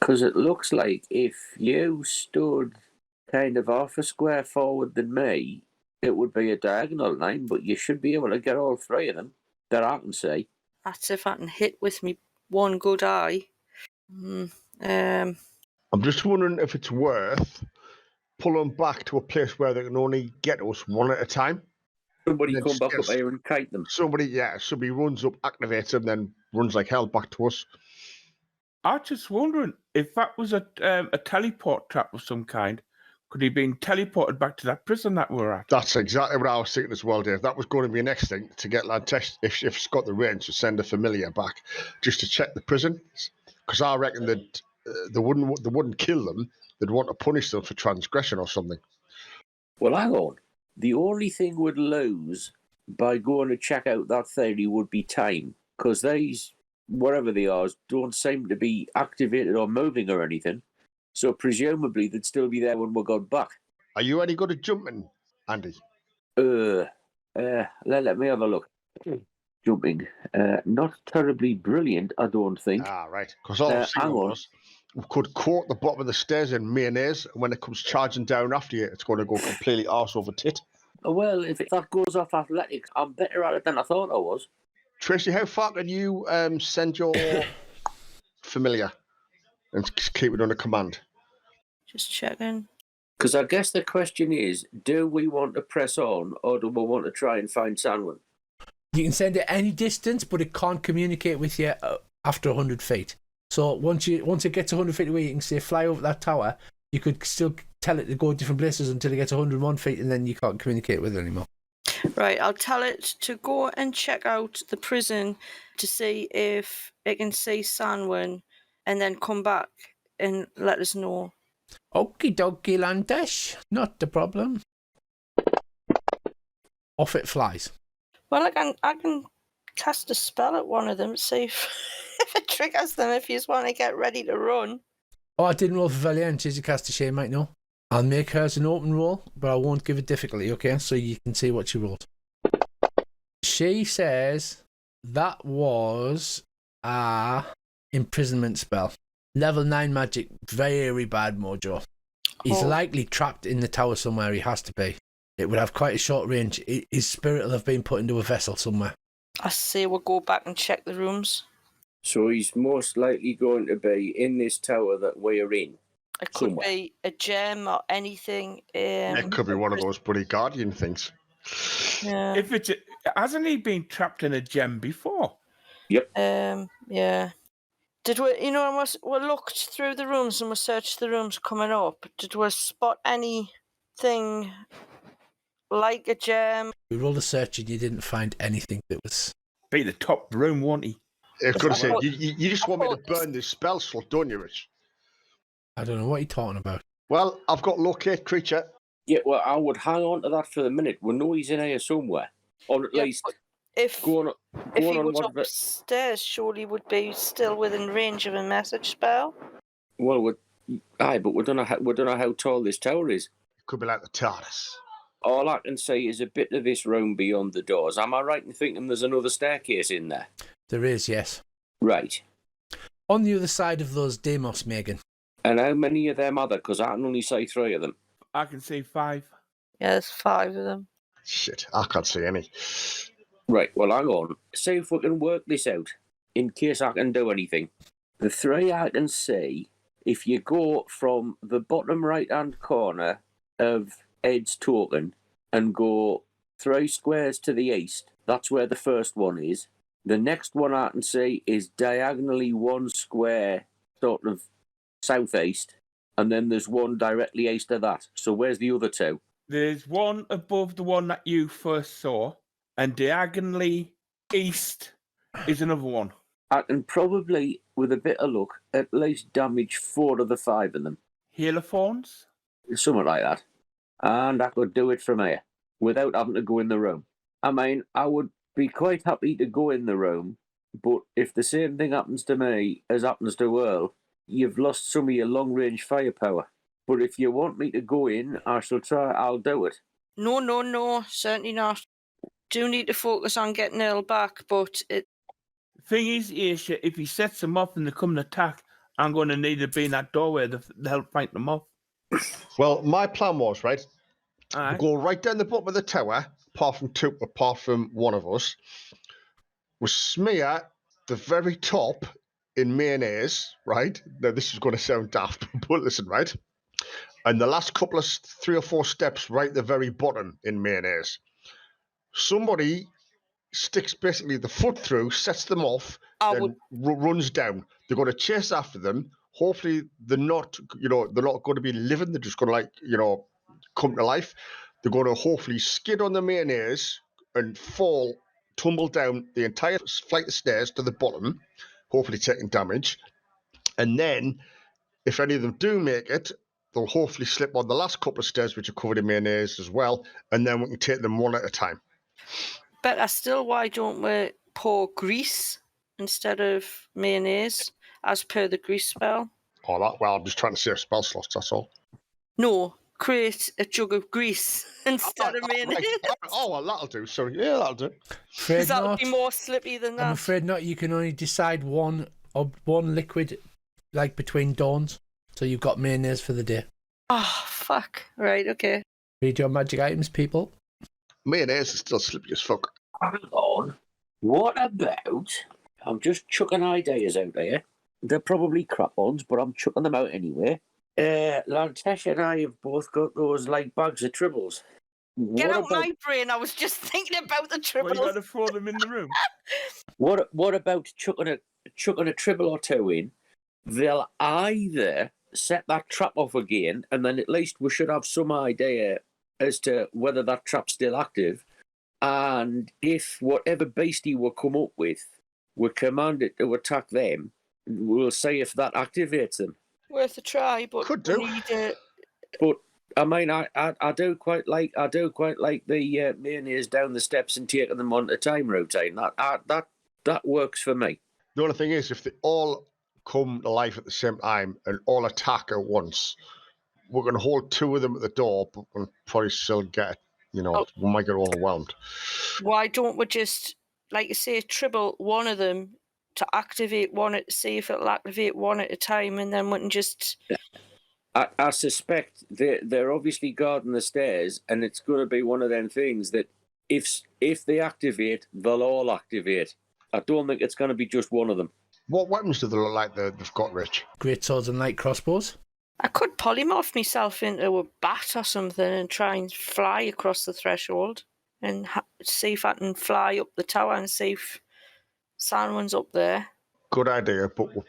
Because it looks like if you stood kind of half a square forward than me, it would be a diagonal line, but you should be able to get all three of them, that I can see. That's if I can hit with me one good eye. I'm just wondering if it's worth pulling back to a place where they can only get us one at a time. Somebody come back up here and kite them. Somebody runs up, activates them, then runs like hell back to us. I'm just wondering if that was a teleport trap of some kind. Could he have been teleported back to that prison that we're at? That's exactly what I was thinking as well, Dave. That was going to be the next thing, to get Lantesh, if she's got the range, to send a familiar back just to check the prison. Because I reckon that they wouldn't kill them. They'd want to punish them for transgression or something. Well, hang on. The only thing we'd lose by going to check out that theory would be time. Because these, whatever they are, don't seem to be activated or moving or anything. So presumably they'd still be there when we got back. Are you any good at jumping, Andy? Let me have a look. Jumping. Not terribly brilliant, I don't think. Ah, right. Because all I was thinking was, we could quote the bottom of the stairs in mayonnaise, and when it comes charging down after you, it's going to go completely arse over tit. Well, if that goes off athletics, I'm better at it than I thought I was. Tracy, how far can you send your familiar and keep it under command? Just checking. Because I guess the question is, do we want to press on, or do we want to try and find Sanwin? You can send it any distance, but it can't communicate with you after 100 feet. So once it gets 100 feet away, you can say fly over that tower. You could still tell it to go different places until it gets 101 feet, and then you can't communicate with it anymore. Right, I'll tell it to go and check out the prison to see if it can see Sanwin, and then come back and let us know. Okie dokie, Lantesh. Not a problem. Off it flies. Well, I can cast a spell at one of them, see if it triggers them if you just want to get ready to run. Oh, I didn't roll for Valiant. She's a caster, she might know. I'll make hers an open roll, but I won't give it difficulty, okay? So you can see what she rolled. She says that was a imprisonment spell. Level 9 magic, very bad mojo. He's likely trapped in the tower somewhere, he has to be. It would have quite a short range. His spirit will have been put into a vessel somewhere. I say we'll go back and check the rooms. So he's most likely going to be in this tower that we're in. It could be a gem or anything. It could be one of those bloody guardian things. Yeah. If it's hasn't he been trapped in a gem before? Yep. Yeah. Did we, we looked through the rooms and we searched the rooms coming up. Did we spot anything like a gem? We rolled a search and you didn't find anything that was... Be the top room, won't he? I was going to say, you just want me to burn this spell slot, don't you, Rich? I don't know what you're talking about. Well, I've got locate creature. Yeah, well, I would hang on to that for the minute. We know he's in here somewhere. Or at least... If he was upstairs, surely would be still within range of a message spell. Well, but we don't know how tall this tower is. It could be like the TARDIS. All I can say is a bit of this room beyond the doors. Am I right in thinking there's another staircase in there? There is, yes. Right. On the other side of those Deimos, Megan. And how many of them are there? Because I can only see 3 of them. I can see 5. Yeah, there's 5 of them. Shit, I can't see any. Right, well, hang on. See if we can work this out, in case I can do anything. The 3 I can see, if you go from the bottom right-hand corner of Ed's token and go 3 squares to the east, that's where the first one is. The next one I can see is diagonally 1 square, sort of southeast, and then there's one directly east of that. So where's the other 2? There's one above the one that you first saw, and diagonally east is another one. I can probably, with a bit of luck, at least damage 4 of the 5 of them. Heliothorns? Something like that. And I could do it from here without having to go in the room. I mean, I would be quite happy to go in the room, but if the same thing happens to me as happens to Earl, you've lost some of your long-range firepower. But if you want me to go in, I shall try. I'll do it. No, certainly not. Do need to focus on getting Earl back, but it. Thing is, Aisha, if he sets them off and they come and attack, I'm going to need to be in that doorway to help fight them off. Well, my plan was, right, Aye. we go right down the bottom of the tower, apart from one of us. We smear the very top in mayonnaise, right? Now, this is going to sound daft, but listen, right? And the last couple of 3 or 4 steps right at the very bottom in mayonnaise. Somebody sticks basically the foot through, sets them off, then runs down. They're going to chase after them. Hopefully they're not going to be living. They're just going to come to life. They're going to hopefully skid on the mayonnaise and tumble down the entire flight of stairs to the bottom, hopefully taking damage. And then if any of them do make it, they'll hopefully slip on the last couple of stairs, which are covered in mayonnaise as well. And then we can take them one at a time. But still, why don't we pour grease instead of mayonnaise, as per the grease spell? I'm just trying to save spell slots, that's all. No, create a jug of grease instead of mayonnaise. Right. Oh, well, that'll do. Sorry, yeah, that'll do. Because that would be more slippy than that. I'm afraid not. You can only decide one liquid, like between dawns. So you've got mayonnaise for the day. Oh, fuck. Right, okay. Read your magic items, people. Mayonnaise is still slippy as fuck. Hang on. What about... I'm just chucking ideas out there. They're probably crap ones, but I'm chucking them out anyway. Lantesh and I have both got those like bags of tribbles. Get out my brain. I was just thinking about the tribbles. Well, you got to throw them in the room. What about chucking a tribble or 2 in? They'll either set that trap off again, and then at least we should have some idea as to whether that trap's still active. And if whatever beastie we come up with, we're commanded to attack them, we'll see if that activates them. Worth a try, but could do. But I mean, I do quite like the mayonnaise down the steps and taking them one at a time routine. That works for me. The only thing is, if they all come to life at the same time and all attack at once, we're going to hold 2 of them at the door, but we'll probably still get, we might get overwhelmed. Why don't we just, like you say, tribble one of them to activate one, see if it'll activate one at a time, and then we can just... I suspect they're obviously guarding the stairs, and it's going to be one of them things that if they activate, they'll all activate. I don't think it's going to be just one of them. What weapons do they look like they've got, Rich? Great swords and light crossbows. I could polymorph myself into a bat or something and try and fly across the threshold and see if I can fly up the tower and see if someone's up there. Good idea, but they've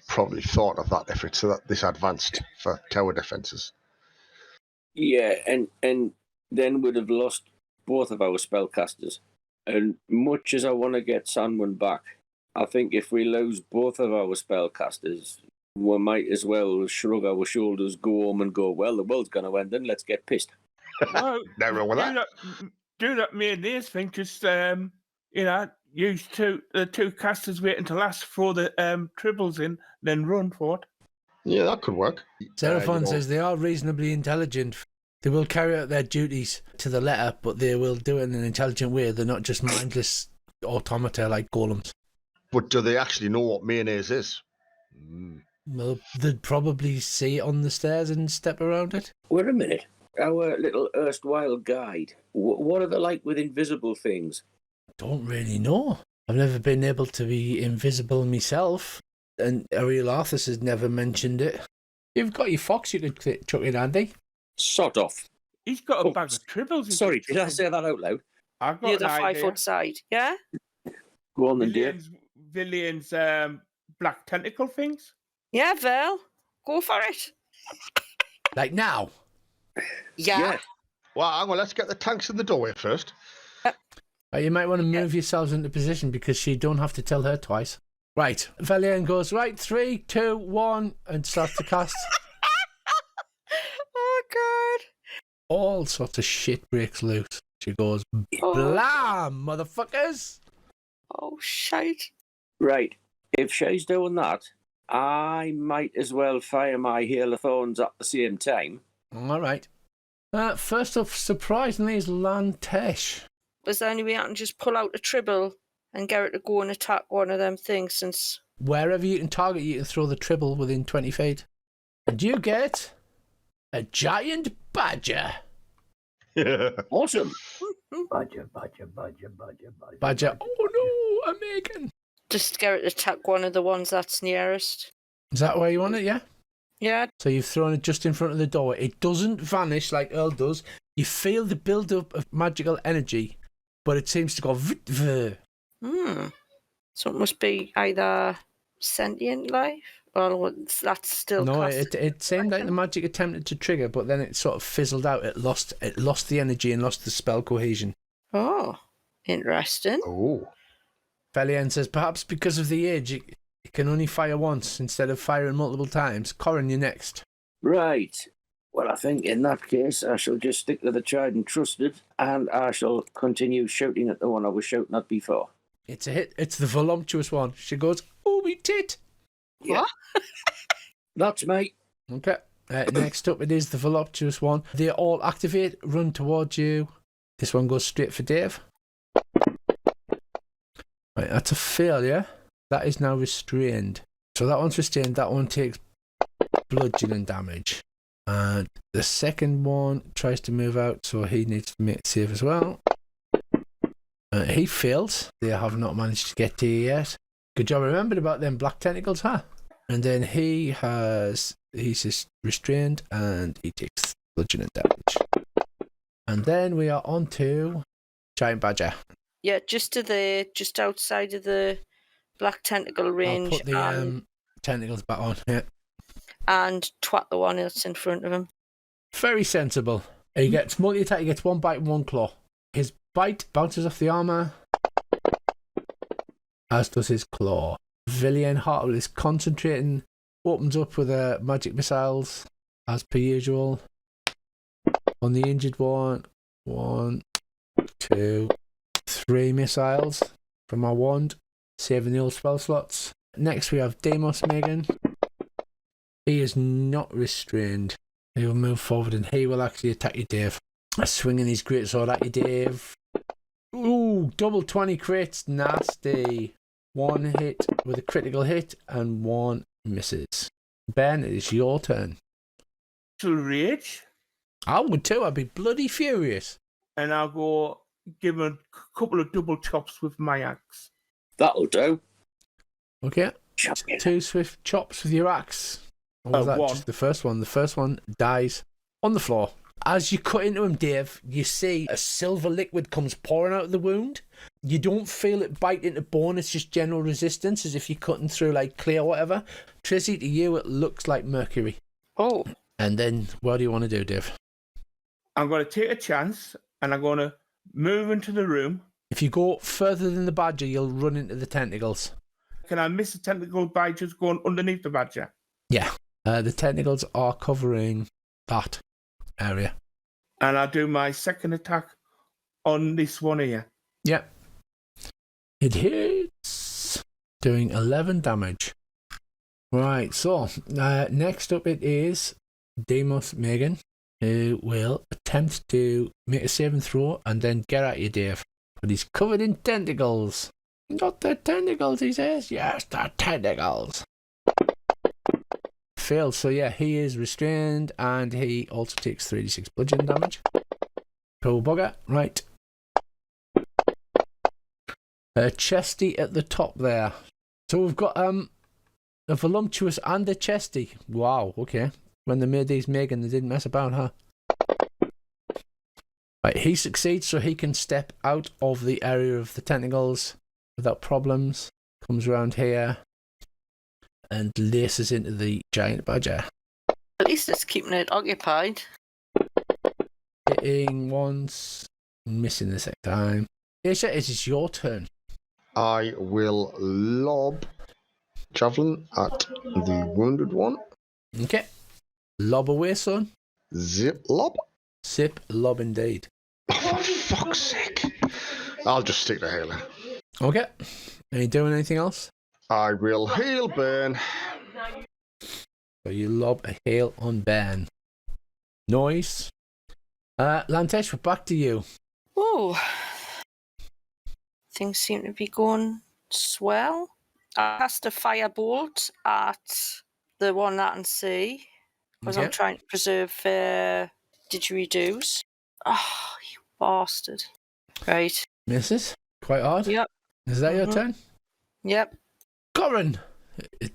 probably thought of that if it's this advanced for tower defences. Yeah, and then we'd have lost both of our spellcasters. And much as I want to get Sanwin back, I think if we lose both of our spellcasters, we might as well shrug our shoulders, go home and go, well, the world's going to end, then let's get pissed. Well, no wrong with that. Do that mayonnaise thing, just, use the 2 casters waiting to last, throw the tribbles in, then run for it. Yeah, that could work. Seraphon says they are reasonably intelligent. They will carry out their duties to the letter, but they will do it in an intelligent way. They're not just mindless automata like golems. But do they actually know what mayonnaise is? Well, they'd probably see it on the stairs and step around it. Wait a minute. Our little erstwhile guide, what are they like with invisible things? Don't really know. I've never been able to be invisible myself, and Ariel Arthur has never mentioned it. You've got your fox you could chuck in, Andy. Sod off. He's got a bag of tribbles. Sorry, did I say that out loud? I've got Near the 5-foot side, yeah? Go on then, dear. Villian's black tentacle things. Yeah, Val, go for it. Like now? Yeah. Well, hang on, let's get the tanks in the doorway first. You might want to move yourselves into position because you don't have to tell her twice. Right. Valian goes, right, 3, 2, 1, and starts to cast. Oh, God. All sorts of shit breaks loose. She goes, blam, motherfuckers. Oh, shite. Right. If she's doing that, I might as well fire my Hail of Thorns at the same time. All right. First up, surprisingly, is Lantesh. Was there any way I can just pull out a tribble and get her to go and attack one of them things since... Wherever you can target, you can throw the tribble within 20 feet. And you get a giant badger. Awesome. Badger. Badger. Oh no, a Megan. Just get her to attack one of the ones that's nearest. Is that where you want it, yeah? Yeah. So you've thrown it just in front of the door. It doesn't vanish like Earl does. You feel the build-up of magical energy, but it seems to go... So it must be either sentient life, or that's still... No, cast. it seemed like the magic attempted to trigger, but then it sort of fizzled out. It lost the energy and lost the spell cohesion. Oh, interesting. Oh. Felian says, perhaps because of the age, it can only fire once instead of firing multiple times. Corin, you're next. Right. Well, I think in that case, I shall just stick to the tried and trusted, and I shall continue shouting at the one I was shouting at before. It's a hit. It's the voluptuous one. She goes, oh, me tit. Yeah. That's me. Okay. Next up, it is the voluptuous one. They all activate, run towards you. This one goes straight for Dave. Right, that's a failure. That is now restrained. So that one's restrained. That one takes bludgeoning damage. And the second one tries to move out, so he needs to make a save as well. He fails. They have not managed to get to you yet. Good job remembered about them black tentacles, huh? And then he's just restrained and he takes bludgeoning damage. And then we are on to Giant Badger. Yeah, just outside of the black tentacle range. I'll put the tentacles back on, yeah. And twat the one that's in front of him. Very sensible. He gets multi-attack, he gets 1 bite and 1 claw. His bite bounces off the armour, as does his claw. Villian Hartwell is concentrating, opens up with magic missiles, as per usual. On the injured one, 1, 2, 3 missiles from our wand, saving the old spell slots. Next we have Deimos Megan. He is not restrained. He will move forward and he will actually attack you, Dave. Swinging his greatsword at you, Dave. Ooh, double 20 crits, nasty. 1 hit with a critical hit and 1 misses. Ben, it is your turn. To rage, I would too, I'd be bloody furious. and I'll go give him a couple of double chops with my axe. That'll do. Okay. Chop it. 2 swift chops with your axe. Or was that 1. just the first one? The first one dies on the floor. As you cut into him, Dave, you see a silver liquid comes pouring out of the wound. You don't feel it bite into bone, it's just general resistance, as if you're cutting through like clay or whatever. Tracy, to you, it looks like mercury. Oh. And then, what do you want to do, Dave? I'm going to take a chance, and I'm going to move into the room. If you go further than the badger, you'll run into the tentacles. Can I miss the tentacle by just going underneath the badger? Yeah. The tentacles are covering that area. And I'll do my second attack on this one here. Yeah. It hits, doing 11 damage. Right, so next up it is Deimos Megan, who will attempt to make a saving throw and then get at you, Dave. But he's covered in tentacles. Not the tentacles, he says. Yes, the tentacles. Fails, so yeah, he is restrained and he also takes 3d6 bludgeoning damage. Poor bugger, right. Chesty at the top there. So we've got a voluptuous and a chesty. Wow, okay. When they made these Megan, they didn't mess about, huh? Right, he succeeds, so he can step out of the area of the tentacles without problems. Comes around here and laces into the giant badger. At least it's keeping it occupied. Hitting once, missing the second time. Aisha, it is your turn. I will lob javelin at the wounded one. Okay. Lob away, son. Zip lob. Zip lob indeed. Oh, for fuck's sake. I'll just stick to healing. Okay. Are you doing anything else? I will heal burn. So you lob a hail on Ben. Noise. Lantesh, we're back to you. Oh, things seem to be going swell. I cast a firebolt at the one that I can see because Okay. I'm trying to preserve didgeridoos. Oh, you bastard. Right. Misses. Quite hard. Yep. Is that your turn? Yep. Corin,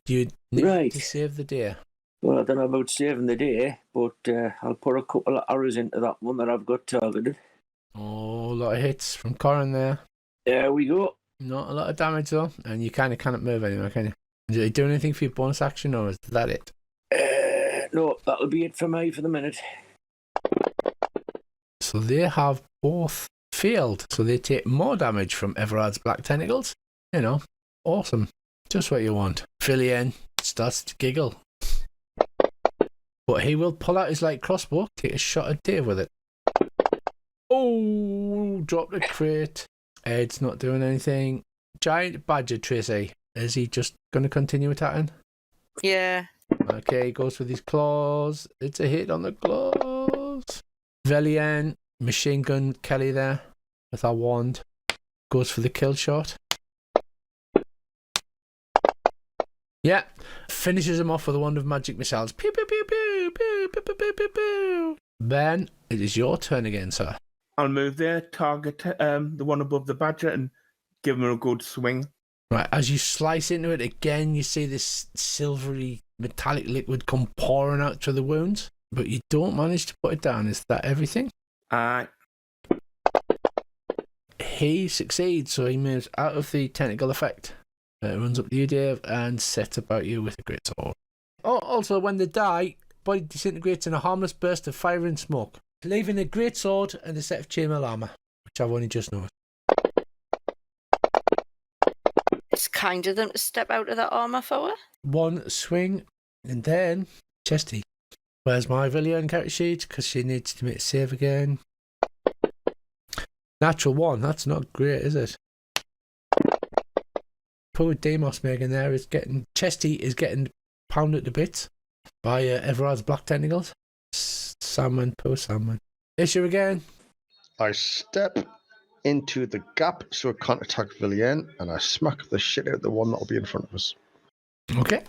you need Right. to save the day. Well, I don't know about saving the day, but I'll put a couple of arrows into that one that I've got targeted. Oh, a lot of hits from Corin there. There we go. Not a lot of damage though, and you kind of cannot move anymore, can you? Are you doing anything for your bonus action, or is that it? No, that'll be it for me for the minute. So they have both failed, so they take more damage from Everard's black tentacles. You know, awesome. Just what you want. Fillion starts to giggle. But he will pull out his light crossbow, take a shot at Dave with it. Oh, dropped a crate. Ed's not doing anything. Giant badger, Tracy. Is he just going to continue attacking? Yeah. Okay, he goes with his claws. It's a hit on the claws. Velian, machine gun Kelly there with our wand. Goes for the kill shot. Yeah, finishes him off with a wand of magic missiles. Pew, pew, pew, pew, pew, pew, pew, pew, pew, pew. Ben, it is your turn again, sir. I'll move there, target the one above the badger, and give him a good swing. Right, as you slice into it again, you see this silvery metallic liquid come pouring out through the wounds, but you don't manage to put it down. Is that everything? Aye. He succeeds, so he moves out of the tentacle effect. Runs up to you, Dave, and sets about you with a great sword. Oh, also, when they die, body disintegrates in a harmless burst of fire and smoke, leaving a great sword and a set of chainmail armor, which I've only just noticed. It's kind of them to step out of that armour for her. One swing, and then Chesty. Where's my Villian character sheet? Because she needs to make a save again. Natural 1, that's not great, is it? Poor Demos Megan there is getting... Chesty is getting pounded to bits by Everard's black tentacles. Salmon, poor salmon. Issue again. I step into the gap so it can't attack Villian, and I smack the shit out of the one that'll be in front of us. Okay.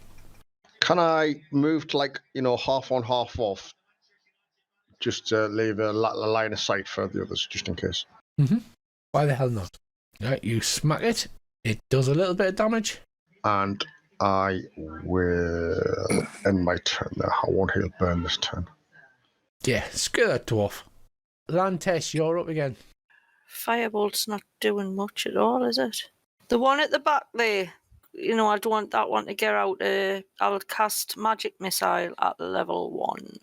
Can I move to, like, half on, half off? Just to leave a line of sight for the others, just in case. Mm-hmm. Why the hell not? Right, you smack it. It does a little bit of damage. And I will end my turn there. I won't heal burn this turn. Yeah, screw that dwarf. Lantesh, you're up again. Firebolt's not doing much at all, is it? The one at the back there, I don't want that one to get out. I'll cast magic missile at level 1.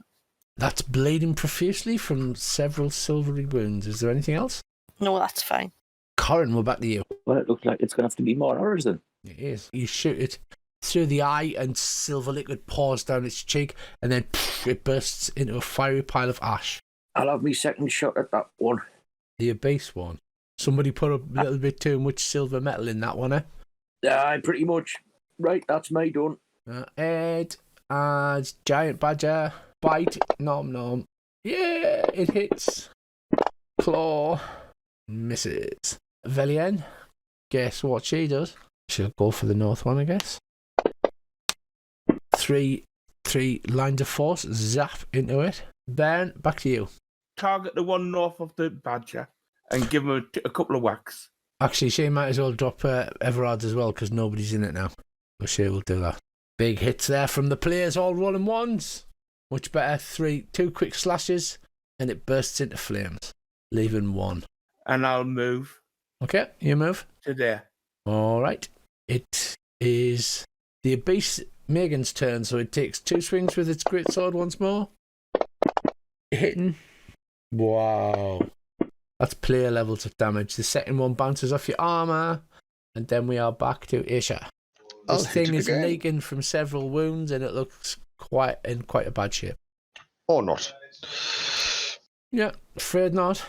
That's bleeding profusely from several silvery wounds. Is there anything else? No, that's fine. Corin, we're back to you. Well, it looks like it's going to have to be more arrows then. It is. You shoot it through the eye and silver liquid pours down its cheek, and then it bursts into a fiery pile of ash. I'll have my second shot at that one. The base one. Somebody put a little bit too much silver metal in that one, eh? Aye, pretty much. Right, that's me done. Ed adds giant badger. Bite. Nom nom. Yeah, it hits. Claw. Misses. Velian. Guess what she does? She'll go for the north one, I guess. Three lines of force. Zap into it. Ben, back to you. Target the one north of the badger and give him a couple of whacks. Actually, she might as well drop Everard's as well because nobody's in it now. So she will do that. Big hits there from the players, all rolling ones. Much better. 2 quick slashes and it bursts into flames, leaving 1. And I'll move Okay, you move. to there. All right. It is the Abyss Megan's turn, so it takes 2 swings with its great sword once more. Hitting Wow. That's player levels of damage. The second one bounces off your armor, and then we are back to Isha. I'll This hit thing it is again. leaking from several wounds, and it looks quite a bad shape. Or not. Yeah, afraid not.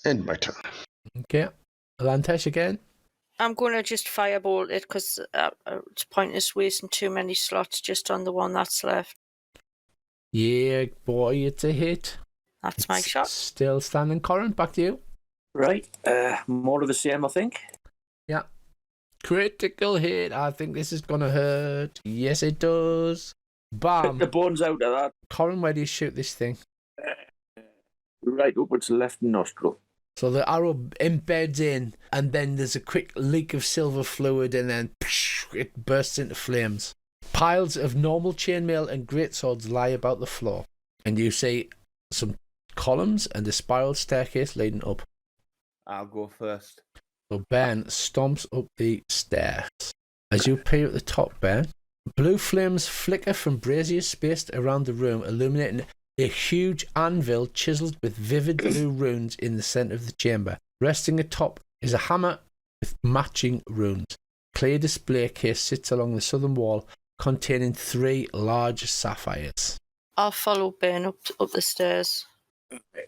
End my turn. Okay. Lantesh again. I'm going to just firebolt it because it's pointless wasting too many slots just on the one that's left. Yeah, boy, it's a hit. That's my shot. Still standing. Corin, back to you. Right. More of the same, I think. Yeah. Critical hit. I think this is going to hurt. Yes, it does. Pick Bam. the bones out of that. Corin, where do you shoot this thing? Right upwards left nostril. So the arrow embeds in, and then there's a quick leak of silver fluid, and then it bursts into flames. Piles of normal chainmail and greatswords lie about the floor, and you see some columns and a spiral staircase leading up. I'll go first. So Ben stomps up the stairs. As you peer at the top, Ben, blue flames flicker from braziers spaced around the room, illuminating a huge anvil chiseled with vivid blue runes in the centre of the chamber. Resting atop is a hammer with matching runes. A clear display case sits along the southern wall, containing 3 large sapphires. I'll follow Ben up the stairs.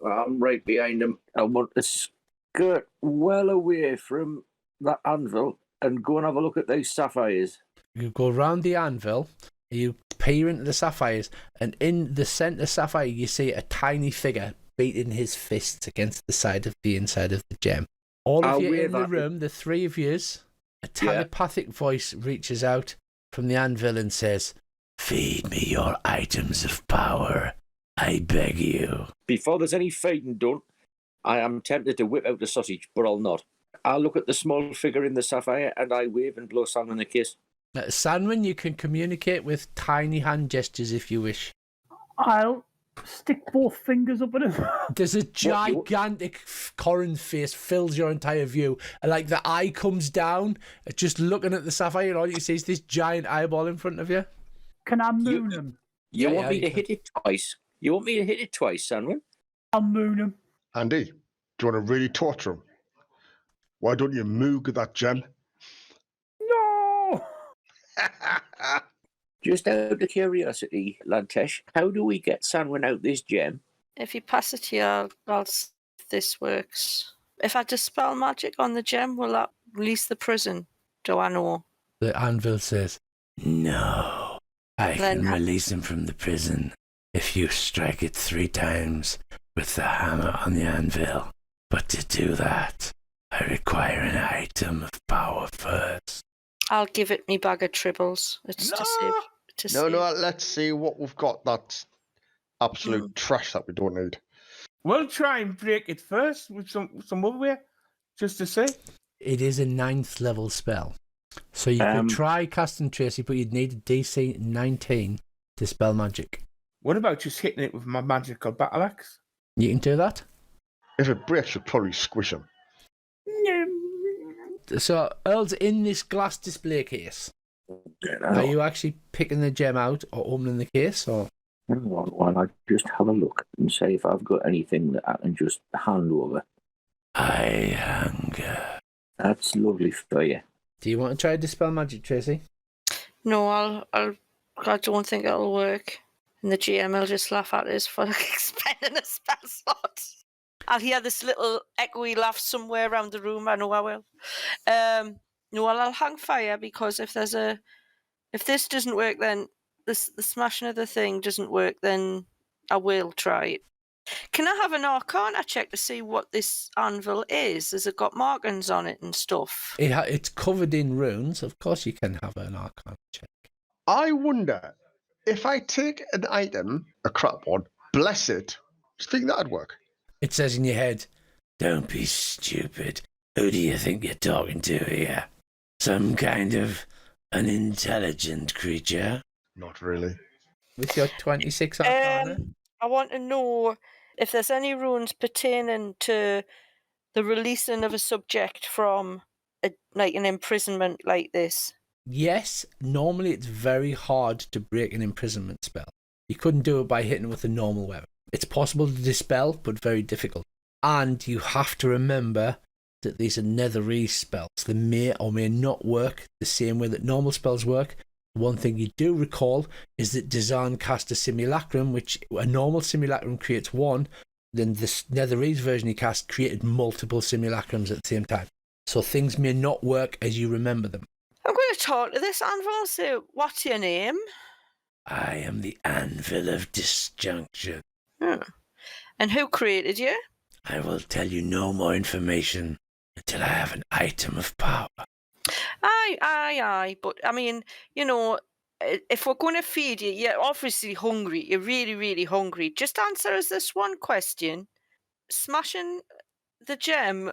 Well, I'm right behind him. I want to skirt well away from that anvil and go and have a look at those sapphires. You go round the anvil, you peer into the sapphires, and in the centre sapphire you see a tiny figure beating his fists against the side of the inside of the gem. All of you in the room, the 3 of yous, a telepathic voice reaches out from the anvil and says, "Feed me your items of power, I beg you." Before there's any fighting done, I am tempted to whip out the sausage, but I'll not. I'll look at the small figure in the sapphire and I wave and blow Simon a kiss. Sanwin, you can communicate with tiny hand gestures if you wish. I'll stick both fingers up at him. There's a gigantic Corin face fills your entire view, and like the eye comes down, just looking at the sapphire, and all you see is this giant eyeball in front of you. Can I moon him? You want me to you hit it twice? You want me to hit it twice, Sanwin? I'll moon him. Andy, do you want to really torture him? Why don't you moog that gem? No! Just out of curiosity, Lantesh, how do we get Sanwin out this gem? If you pass it here, I'll see if this works. If I dispel magic on the gem, will that release the prison? Do I know? The anvil says, "No, I Then can release him from the prison if you strike it 3 times with the hammer on the anvil. But to do that, I require an item of power first." I'll give it me bag of tribbles. It's to save. No, let's see what we've got. That's absolute trash that we don't need. We'll try and break it first with some other way, just to see. It is a 9th level spell. So you could try casting Tracy, but you'd need a DC 19 to spell magic. What about just hitting it with my magical battle axe? You can do that? If it breaks, you'll probably squish him. So Earl's in this glass display case. Are you actually picking the gem out or opening the case? Or While I just have a look and see if I've got anything that I can just hand over. I hunger. That's lovely for you. Do you want to try dispel magic, Tracy? No, I don't think it'll work. And the GM will just laugh at us for expending a spell slot. I'll hear this little echoey laugh somewhere around the room. I know I will. No, I'll hang fire because if this doesn't work, then the smashing of the thing doesn't work, then I will try it. Can I have an Arcana check to see what this anvil is? Has it got markings on it and stuff? It's covered in runes. Of course you can have an Arcana check. I wonder if I take an item, a crap one, bless it, do you think that'd work? It says in your head, "Don't be stupid. Who do you think you're talking to here? Some kind of unintelligent creature?" Not really. With your 26 Arcana? I want to know if there's any runes pertaining to the releasing of a subject from an imprisonment like this. Yes, normally it's very hard to break an imprisonment spell. You couldn't do it by hitting it with a normal weapon. It's possible to dispel, but very difficult. And you have to remember that these are netherese spells. They may or may not work the same way that normal spells work. One thing you do recall is that Dazan cast a simulacrum, which a normal simulacrum creates one. Then this netherese version he cast created multiple simulacrums at the same time. So things may not work as you remember them. I'm going to talk to this anvil. So, what's your name? I am the Anvil of Disjunction. Hmm. And who created you? I will tell you no more information until I have an item of power. Aye. But, I mean, you know, if we're going to feed you, you're obviously hungry. You're really, really hungry. Just answer us this one question. Smashing the gem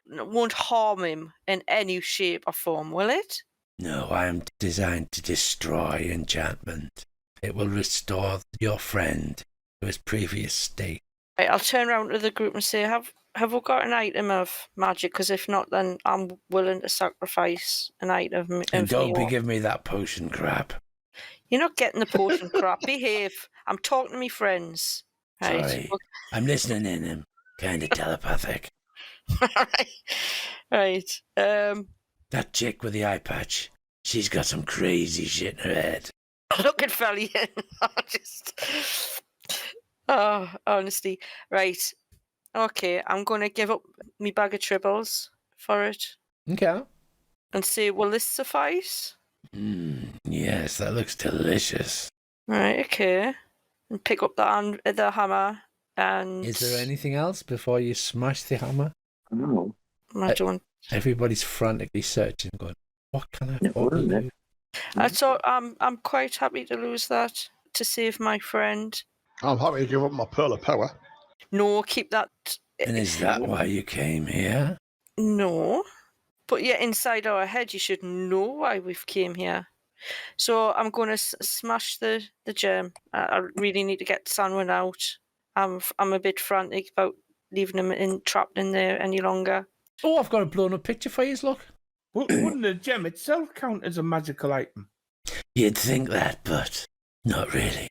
won't harm him in any shape or form, will it? No, I am designed to destroy enchantment. It will restore your friend to his previous state. Right, I'll turn around to the group and say, have we got an item of magic? Because if not, then I'm willing to sacrifice an item. And don't give me that potion crap. You're not getting the potion crap. Behave. I'm talking to me friends. Right. Sorry, I'm listening in. I'm kind of telepathic. Right. That chick with the eye patch, she's got some crazy shit in her head. Look at Valiant. Oh, honestly. Right. Okay, I'm going to give up me bag of tribbles for it. Okay. And say, will this suffice? Yes, that looks delicious. Right, okay. And pick up the hammer and... Is there anything else before you smash the hammer? No. I don't... Everybody's frantically searching, going, what can I fucking do? I thought I'm quite happy to lose that to save my friend. I'm happy to give up my pearl of power. No, keep that. And is that why you came here? No, but yeah, inside our head, you should know why we've came here. So I'm going to smash the gem. I really need to get Sanwin out. I'm a bit frantic about leaving him trapped in there any longer. Oh, I've got a blown up picture for you, look. Wouldn't the gem itself count as a magical item? You'd think that, but not really.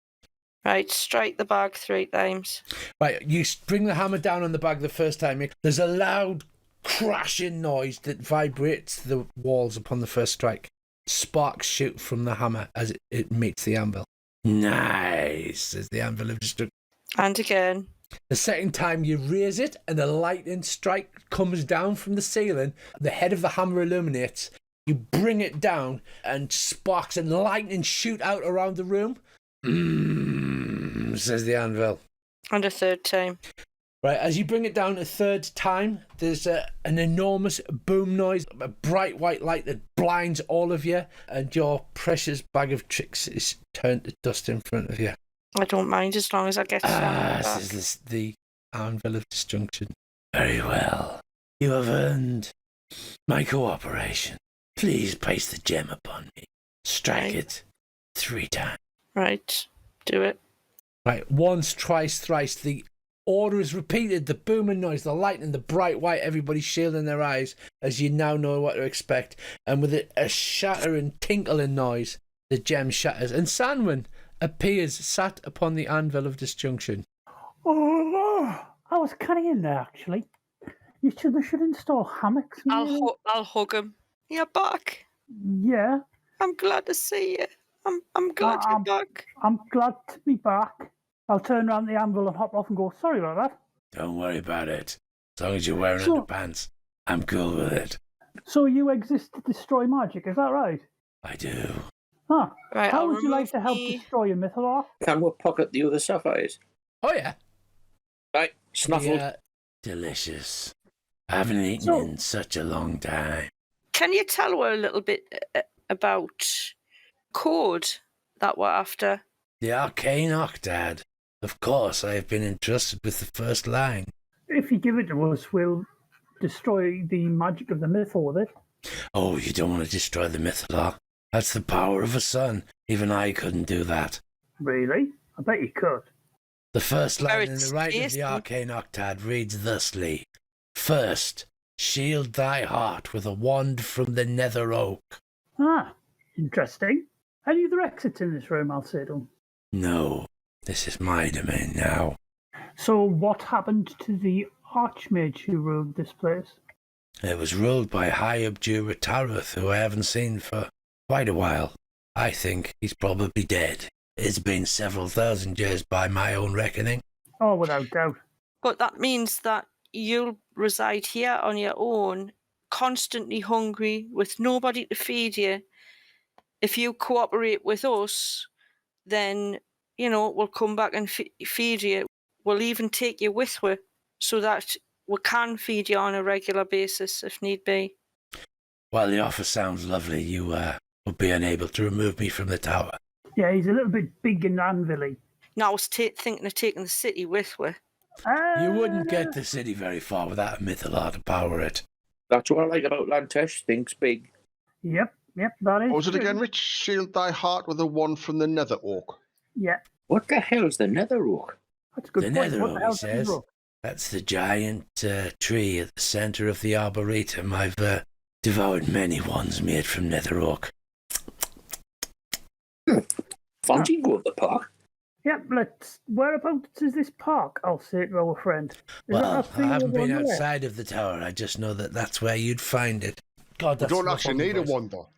Right, strike the bag 3 times. Right, you bring the hammer down on the bag the first time. There's a loud crashing noise that vibrates the walls upon the first strike. Sparks shoot from the hammer as it meets the anvil. Nice, says the Anvil of Destruction. And again. The second time you raise it and the lightning strike comes down from the ceiling, the head of the hammer illuminates. You bring it down and sparks and lightning shoot out around the room. Says the anvil. And a third time. Right, as you bring it down a third time, there's an enormous boom noise, a bright white light that blinds all of you, and your precious bag of tricks is turned to dust in front of you. I don't mind as long as I get Says the Anvil of Disjunction. Very well. You have earned my cooperation. Please place the gem upon me. Strike it 3 times. Right, do it. Right, once, twice, thrice. The order is repeated. The booming noise, the lightning, the bright white, everybody shielding their eyes as you now know what to expect. And with a shattering, tinkling noise, the gem shatters. And Sanwin appears sat upon the Anvil of Disjunction. Oh, I was carrying there, actually. You should install hammocks. I'll hug him. You're back. Yeah. I'm glad to see you. I'm glad you're back. I'm glad to be back. I'll turn around the anvil and hop off and go, sorry about that. Don't worry about it. As long as you're wearing underpants, I'm cool with it. So you exist to destroy magic, is that right? I do. Huh. Right, How would you like to help destroy a Mythalor? Can we pocket the other sapphires? Oh, yeah. Right, snuffled. Yeah, delicious. I haven't eaten in such a long time. Can you tell her a little bit about code that we're after? The Arcane Octad. Of course, I have been entrusted with the first line. If you give it to us, we'll destroy the magic of the Mythor with it. Oh, you don't want to destroy the Mythalor? That's the power of a sun. Even I couldn't do that. Really? I bet you could. The first line in the right of the Arcane Octad reads thusly. First, shield thy heart with a wand from the nether oak. Ah, interesting. Any other exits in this room, Alcedo? No, this is my domain now. So what happened to the Archmage who ruled this place? It was ruled by High Abjurer Tarath, who I haven't seen for quite a while. I think he's probably dead. It's been several thousand years by my own reckoning. Oh, without doubt. But that means that you'll reside here on your own, constantly hungry, with nobody to feed you. If you cooperate with us, then, we'll come back and feed you. We'll even take you with us so that we can feed you on a regular basis if need be. Well, the offer sounds lovely. You would be unable to remove me from the tower. Yeah, he's a little bit big and anvily. Now I was thinking of taking the city with we. You wouldn't get the city very far without a Mythalar to power it. That's what I like about Lantesh. Thinks big. Yep, that is. What was it true. again, Rich? Shield thy heart with a one from the Nether Oak. Yeah, What the hell's the Nether Oak? that's a good The point. Nether What Oak, the he hell's says. Nether Oak? That's the giant tree at the centre of the Arboretum. I've devoured many ones made from Nether Oak. Fancy go at the park? Yep, whereabouts is this park? I'll say to our friend. Is Well, that I haven't been over there? outside of the tower. I just know that that's where you'd find it. God, We that's don't rough actually on the need a voice. one, though.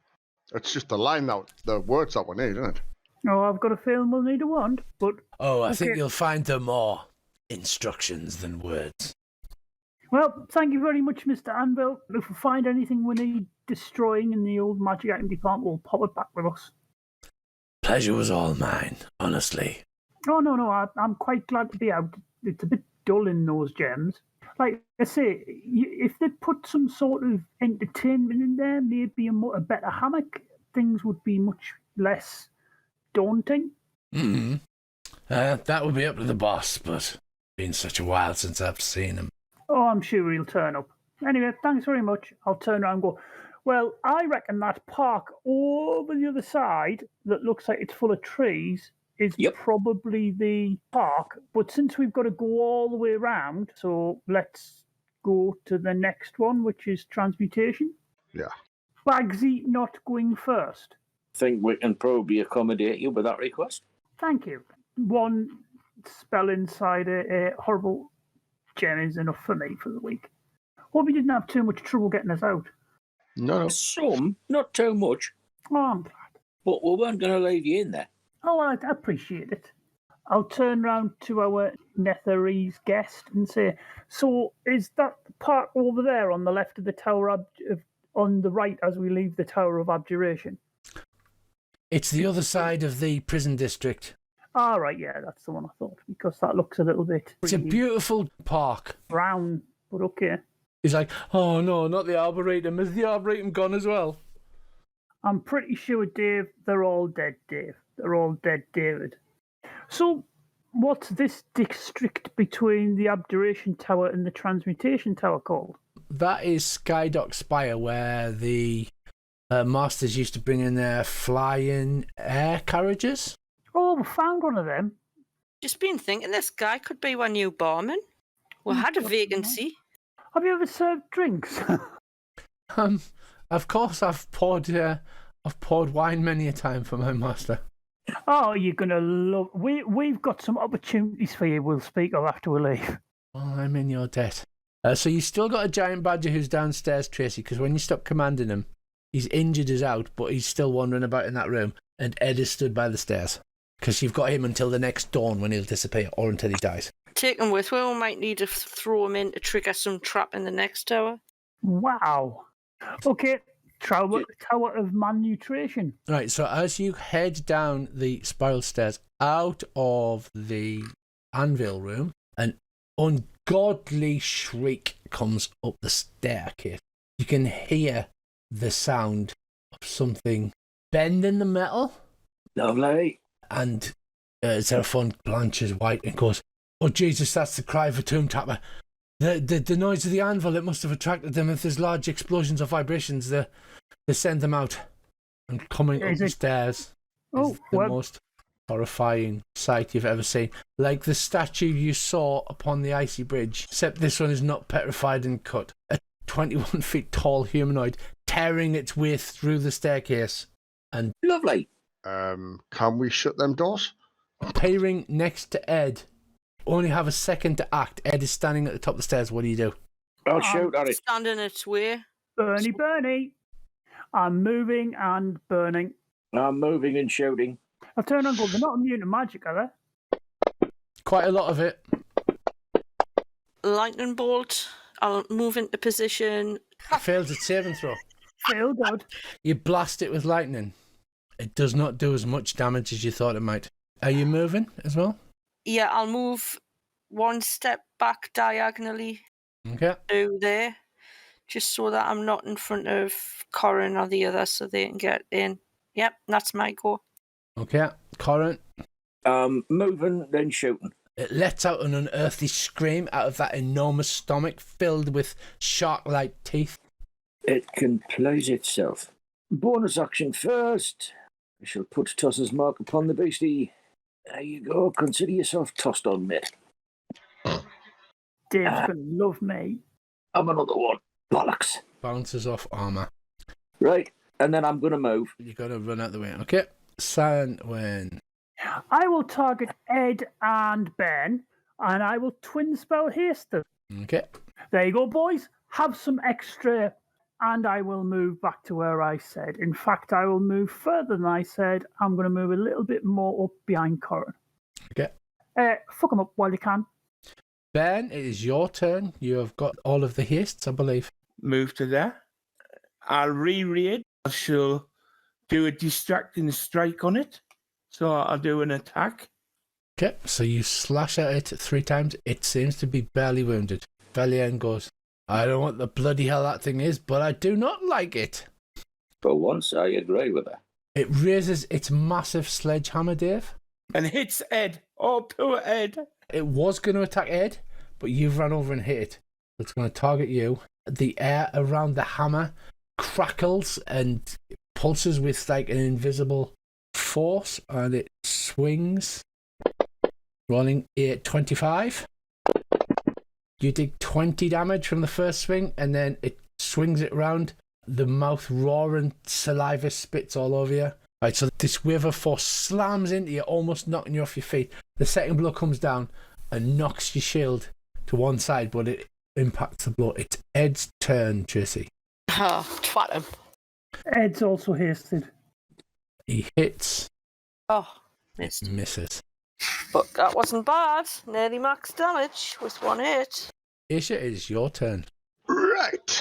It's just the line out, the words that we need, isn't it? Oh, I've got a feeling we'll need a wand, but Oh, I think Okay. you'll find there more instructions than words. well, thank you very much, Mr. Anvil. If we find anything we need destroying in the old magic item department, we'll pop it back with us. Pleasure was all mine, honestly. Oh, no, I'm quite glad to be out. It's a bit dull in those gems. Like I say, if they put some sort of entertainment in there, maybe a better hammock, things would be much less daunting. Mm-hmm. That would be up to the boss, but it's been such a while since I've seen him. Oh, I'm sure he'll turn up. Anyway, thanks very much. I'll turn around and go, well, I reckon that park over the other side that looks like it's full of trees is Yep. probably the park. But since we've got to go all the way around, so let's go to the next one, which is transmutation. Yeah. Bagsy not going first. Think we can probably accommodate you with that request. Thank you. One spell inside a horrible gem is enough for me for the week. Hope you didn't have too much trouble getting us out. No. Some, not too much, Oh, I'm glad. but we weren't going to leave you in there. Oh, I appreciate it. I'll turn round to our Netherese guest and say, so is that park over there on the left of the Tower on the right as we leave the Tower of Abjuration? It's the other side of the prison district. Ah, right, yeah, that's the one I thought, because that looks a little bit It's a beautiful park. brown, but okay. He's like, oh no, not the Arboretum. Is the Arboretum gone as well? I'm pretty sure, Dave, they're all dead, Dave. They're all dead, David. So, what's this district between the Abjuration Tower and the Transmutation Tower called? That is Skydock Spire, where the masters used to bring in their flying air carriages. Oh, we found one of them. Just been thinking this guy could be our new barman. We had a vacancy. Have you ever served drinks? Of course, I've poured wine many a time for my master. Oh, you're gonna love. We've got some opportunities for you. We'll speak of after we leave. Well, I'm in your debt. So you still got a giant badger who's downstairs, Tracy, because when you stop commanding him, he's injured as out, but he's still wandering about in that room, and Ed is stood by the stairs. Because you've got him until the next dawn when he'll disappear, or until he dies. Take him with. We might need to throw him in to trigger some trap in the next tower. Wow. Okay, Tower of Malnutrition. Right, so as you head down the spiral stairs out of the anvil room, an ungodly shriek comes up the staircase. You can hear the sound of something bending the metal, Lovely. and Seraphon blanches white and goes, "Oh Jesus, that's the cry of a tomb tapper. The noise of the anvil, it must have attracted them. If there's large explosions or vibrations, they send them out." And coming up the stairs is the most horrifying sight you've ever seen. Like the statue you saw upon the icy bridge, except this one is not petrified and cut. A 21 feet tall humanoid tearing its way through the staircase and Lovely. Can we shut them doors? appearing next to Ed only have a second to act. Ed is standing at the top of the stairs. What do you do? I'll shout at it. Standing its way. Bernie. I'm moving and burning. I'm moving and shouting. I turn and go, they're not immune to magic, are they? Quite a lot of it. Lightning bolt. I'll move into position. Fails its saving throw. Feel good. You blast it with lightning. It does not do as much damage as you thought it might. Are you moving as well? Yeah, I'll move one step back diagonally Okay. to there, just so that I'm not in front of Corin or the other, so they can get in. Yep, that's my go. Okay. Corin. Moving, then shouting. It lets out an unearthly scream out of that enormous stomach filled with shark-like teeth. It can please itself. Bonus action first. I shall put Toss's mark upon the beastie. There you go. Consider yourself tossed on, mate. Dave's going to love me. I'm another one. Bollocks. Bounces off armor. Right, and then I'm going to move. You got to run out the way. Okay. Sanwen. I will target Ed and Ben, and I will twin spell haste them. Okay. There you go, boys. Have some extra, and I will move back to where I said. In fact, I will move further than I said. I'm going to move a little bit more up behind Corin. Okay. Fuck them up while you can. Ben, it is your turn. You have got all of the hastes, I believe. Move to there. I'll reread. I shall do a distracting strike on it. So I'll do an attack. Okay, so you slash at it 3 times. It seems to be barely wounded. Valien goes, I don't know what the bloody hell that thing is, but I do not like it. For once, I agree with her. It raises its massive sledgehammer, Dave. And hits Ed. Oh, poor Ed. It was going to attack Ed, but you've run over and hit it. It's going to target you. The air around the hammer crackles and pulses with like an invisible force, and it swings. Rolling a 25. You take 20 damage from the first swing, and then it swings it round. The mouth roaring, saliva spits all over you. Right, so this wave of force slams into you, almost knocking you off your feet. The second blow comes down and knocks your shield to one side, but it impacts the blow. It's Ed's turn, Tracy. Twat him. Ed's also hasted. He hits. Oh, missed. Misses. But that wasn't bad. Nearly max damage with 1 hit. Isha, it is your turn. Right.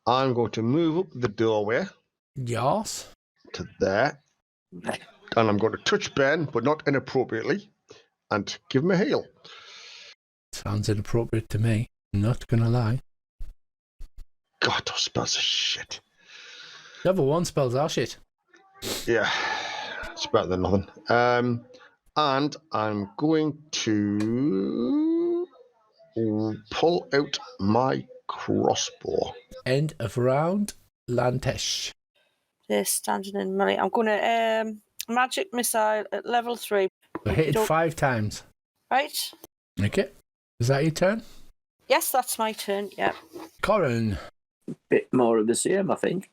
I'm going to move up the doorway Yours. to there. And I'm going to touch Ben, but not inappropriately, and give him a heal. Sounds inappropriate to me. Not gonna lie. God, those spells are shit. Level 1 spells are shit. Yeah, it's better than nothing. And I'm going to pull out my crossbow. End of round. Lantesh. They're standing in melee. I'm going to magic missile at level 3. So hit it 5 times. Right? Okay. Is that your turn? Yes, that's my turn. Yeah. Corin. Bit more of the same, I think.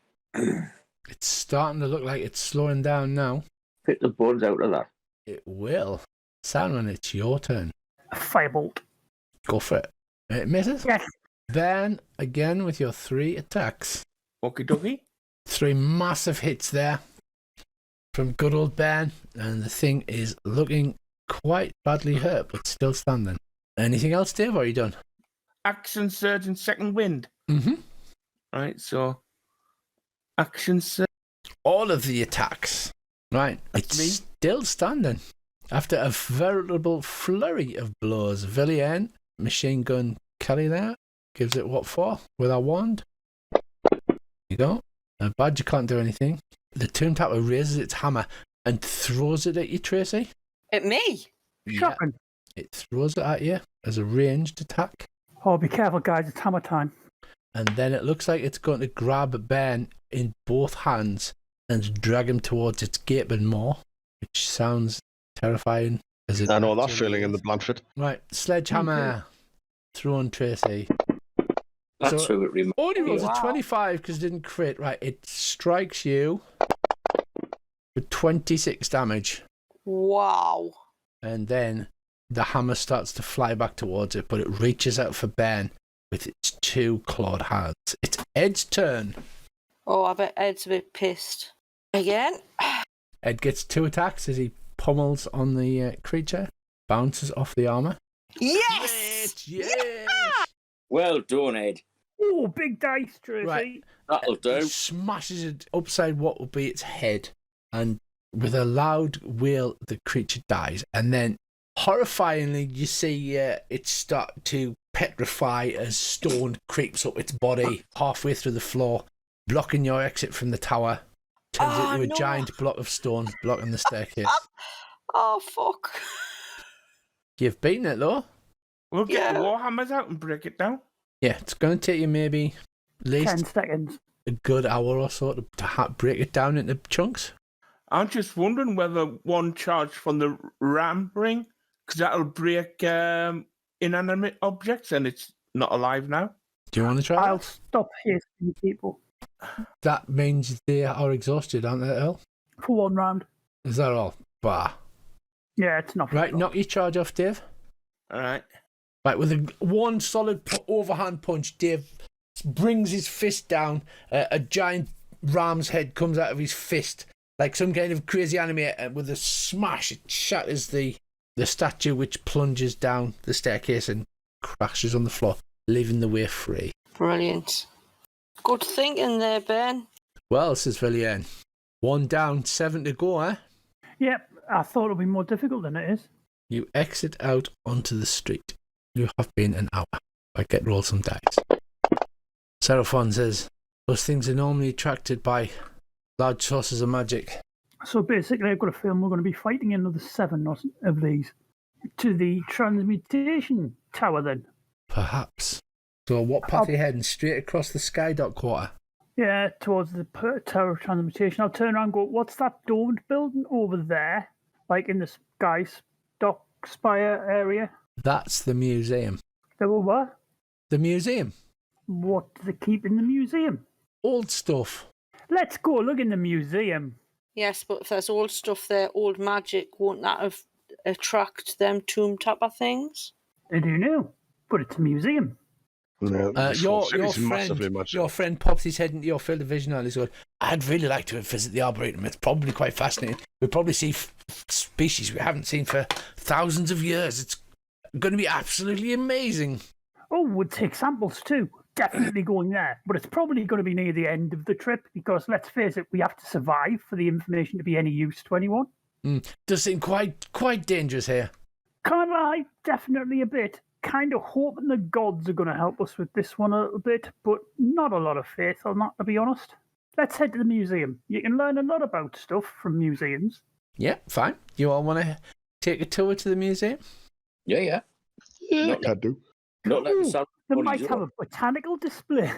It's starting to look like it's slowing down now. Pick the bones out of that. It will. Salmon, it's your turn. Firebolt. Go for it. It misses. Yes. Then, again with your 3 attacks. Okie dokie. 3 massive hits there from good old Ben. And the thing is looking quite badly hurt, but still standing. Anything else, Dave, or are you done? Action surge and second wind. Mm-hmm. Right, so action surge. All of the attacks. Right. That's It's still standing. After a veritable flurry of blows, Villian, machine gun Kelly there, gives it what for? With our wand. There you go. Badger can't do anything. The Tomb Tower raises its hammer and throws it at you, Tracy. At me? Shocking. It throws it at you as a ranged attack. Oh, be careful, guys. It's hammer time. And then it looks like it's going to grab Ben in both hands and drag him towards its gaping maw, which sounds terrifying. As it I know that actually feeling in the is. Blanford. Right, sledgehammer thrown Tracy. That's So- who it reminds Only rolls Wow. a 25 because it didn't crit. Right, it strikes you for 26 damage. Wow. And then the hammer starts to fly back towards it, but it reaches out for Ben with its 2 clawed hands. It's Ed's turn. Oh, I bet Ed's a bit pissed. Again? Ed gets 2 attacks as he pummels on the creature, bounces off the armor. Yes! Yes! Well done, Ed. Oh, big dice, Tracy. Right. That'll He do. smashes it upside what will be its head, and with a loud wail, the creature dies. And then, horrifyingly, you see it start to petrify as stone creeps up its body halfway through the floor, blocking your exit from the tower. Turns into a giant block of stone blocking the staircase. Oh, fuck. You've beaten it, though. We'll get Yeah. the warhammers out and break it down. Yeah, it's going to take you maybe at 10 least seconds. a good hour or so to break it down into chunks. I'm just wondering whether one charge from the ram ring, because that'll break inanimate objects and it's not alive now. Do you want to try I'll it? stop hasting people That means they are exhausted, aren't they, Earl? for 1 round. Is that all? Bah. Yeah, it's not. Right, knock your charge off, Dave. All right. Right, with one solid overhand punch, Dave brings his fist down. A giant ram's head comes out of his fist, like some kind of crazy anime. With a smash, it shatters the statue, which plunges down the staircase and crashes on the floor, leaving the way free. Brilliant. Good thinking there, Ben. Well, says Villian. 1 down, 7 to go, eh? Yep, I thought it'd be more difficult than it is. You exit out onto the street. You have been an hour. I get roll some dice. Seraphon says, those things are normally attracted by large sources of magic. So basically, I've got a feeling we're going to be fighting another 7 of these to the transmutation tower then. Perhaps. So what path are you heading? Straight across the sky dot quarter? Yeah, towards the tower of transmutation. I'll turn around and go, what's that domed building over there? Like in the sky dock spire area? That's the museum. There were what? The museum. What do they keep in the museum? Old stuff. Let's go look in the museum. Yes, but if there's old stuff there, old magic, won't that have attract them tomb type of things? I don't know, but it's a museum. No, this whole city's massively your friend pops his head into your field of vision and he's going, I'd really like to visit the Arboretum. It's probably quite fascinating. We'll probably see species we haven't seen for thousands of years. It's going to be absolutely amazing. Oh, we'll take samples too. Definitely going there. But it's probably going to be near the end of the trip because, let's face it, we have to survive for the information to be any use to anyone. Does seem quite dangerous here. Can't lie, definitely a bit. Kind of hoping the gods are going to help us with this one a little bit, but not a lot of faith on that, to be honest. Let's head to the museum. You can learn a lot about stuff from museums. Yeah, fine. You all want to take a tour to the museum? Yeah. Yeah, can do. Not let the sun They bodies might up. have a botanical display.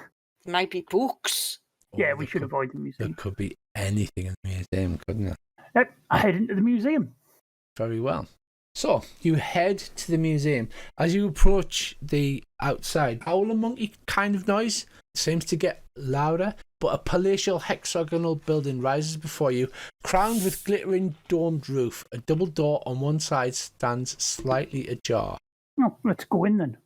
Might be books. Yeah, Oh, we there should could- avoid the There museum. could be anything in the museum, couldn't there? Yep, I head into the museum. Very well. So, you head to the museum. As you approach the outside, howler monkey kind of noise seems to get louder, but a palatial hexagonal building rises before you, crowned with glittering domed roof. A double door on one side stands slightly ajar. Oh, let's go in then.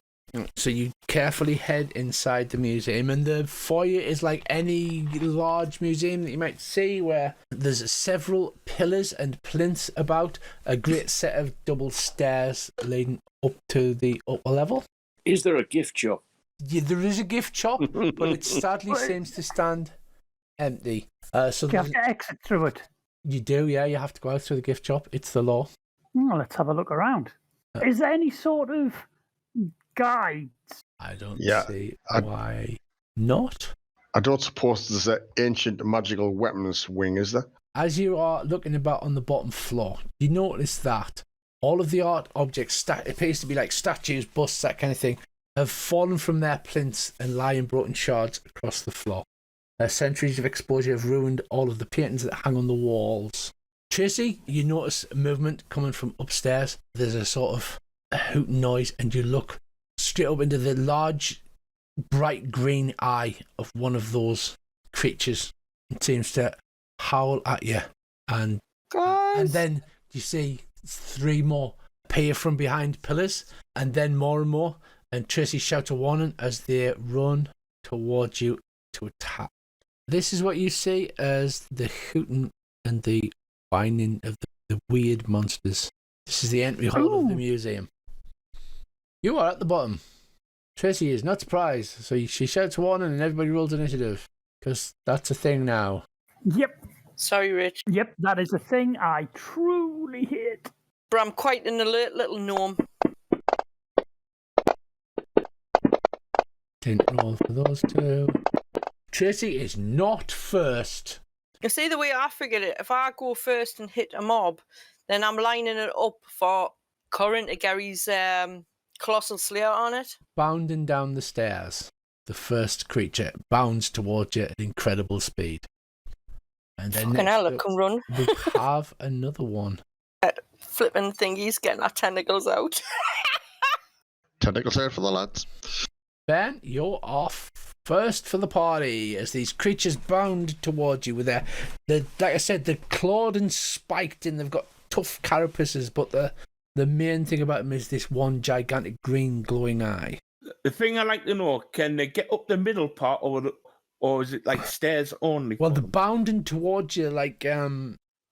So you carefully head inside the museum, and the foyer is like any large museum that you might see, where there's several pillars and plinths about, a great set of double stairs leading up to the upper level. Is there a gift shop? Yeah, there is a gift shop, but it sadly seems to stand empty. So Do you have there's- to exit through it? you do, yeah, you have to go out through the gift shop. It's the law. Well, let's have a look around. Is there any sort of guides? I don't Yeah, see I- why not. I don't suppose there's an ancient magical weapons wing, is there? As you are looking about on the bottom floor, you notice that all of the art objects, it appears to be like statues, busts, that kind of thing, have fallen from their plinths and lie in broken shards across the floor. Centuries of exposure have ruined all of the paintings that hang on the walls. Tracy, you notice movement coming from upstairs. There's a sort of hooting noise, and you look straight up into the large, bright green eye of one of those creatures. It seems to howl at you, and Guys! then you see 3 more appear from behind pillars, and then more and more. And Tracy shouts a warning as they run towards you to attack. This is what you see as the hooting and the whining of the weird monsters. This is the entry hall of the museum. You are at the bottom. Tracy is not surprised, so she shouts warning and everybody rolls initiative, because that's a thing now. Yep. Sorry, Rich. Yep, that is a thing I truly hate. But I'm quite an alert little gnome. Didn't roll for those two. Tracy is not first. You see, the way I figured it, if I go first and hit a mob, then I'm lining it up for Corin to get his Colossal Slayer on it. Bounding down the stairs, the first creature bounds towards you at incredible speed. And then Fucking hell, it can run. We have another one. Flipping thingies, getting our tentacles out. Tentacles out for the lads. Ben, you're off first for the party as these creatures bound towards you with their like I said, they're clawed and spiked and they've got tough carapaces, but the main thing about them is this one gigantic green glowing eye. The thing I like to know, can they get up the middle part or is it like stairs only? Well, they're bounding towards you like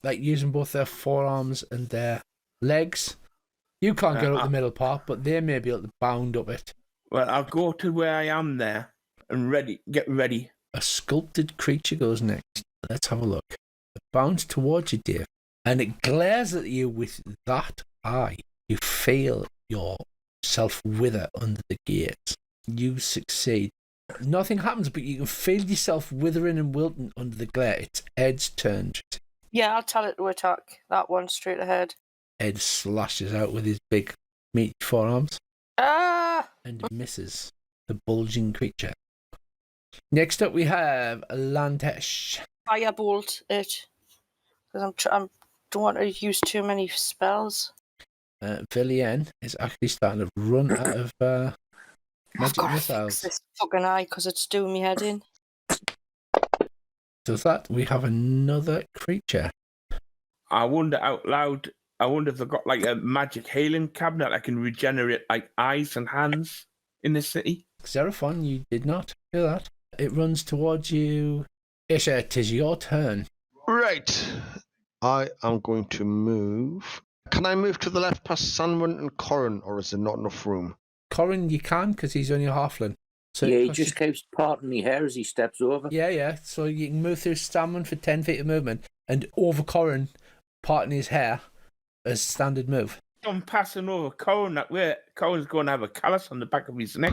using both their forearms and their legs. You can't get up the middle part, but they may be able to bound up it. Well, I'll go to where I am there and get ready. A sculpted creature goes next. Let's have a look. It bounds towards you, Dave, and it glares at you with that eye. You feel yourself wither under the gaze. You succeed. Nothing happens, but you can feel yourself withering and wilting under the glare. It's Ed's turn. Yeah, I'll tell it to attack that one straight ahead. Ed slashes out with his big meaty forearms. And misses the bulging creature. Next up, we have Lantesh. Firebolt it, because I don't want to use too many spells. Villian is actually starting to run out of magic I've got missiles. to fix this fucking eye because it's doing me head in. Does that? We have another creature. I wonder out loud. I wonder if they've got like a magic healing cabinet that can regenerate like eyes and hands in the city. Xerophon, you did not do that. It runs towards you. Isha, it is your turn. Right. I am going to move. Can I move to the left past Sanwin and Corin, or is there not enough room? Corin, you can, because he's only a halfling. So Yeah, he just keeps parting my hair as he steps over. Yeah. So you can move through Sanwin for 10 feet of movement and over Corin, parting his hair as standard move. I'm passing over Cohen that way. Cohen's going to have a callus on the back of his neck.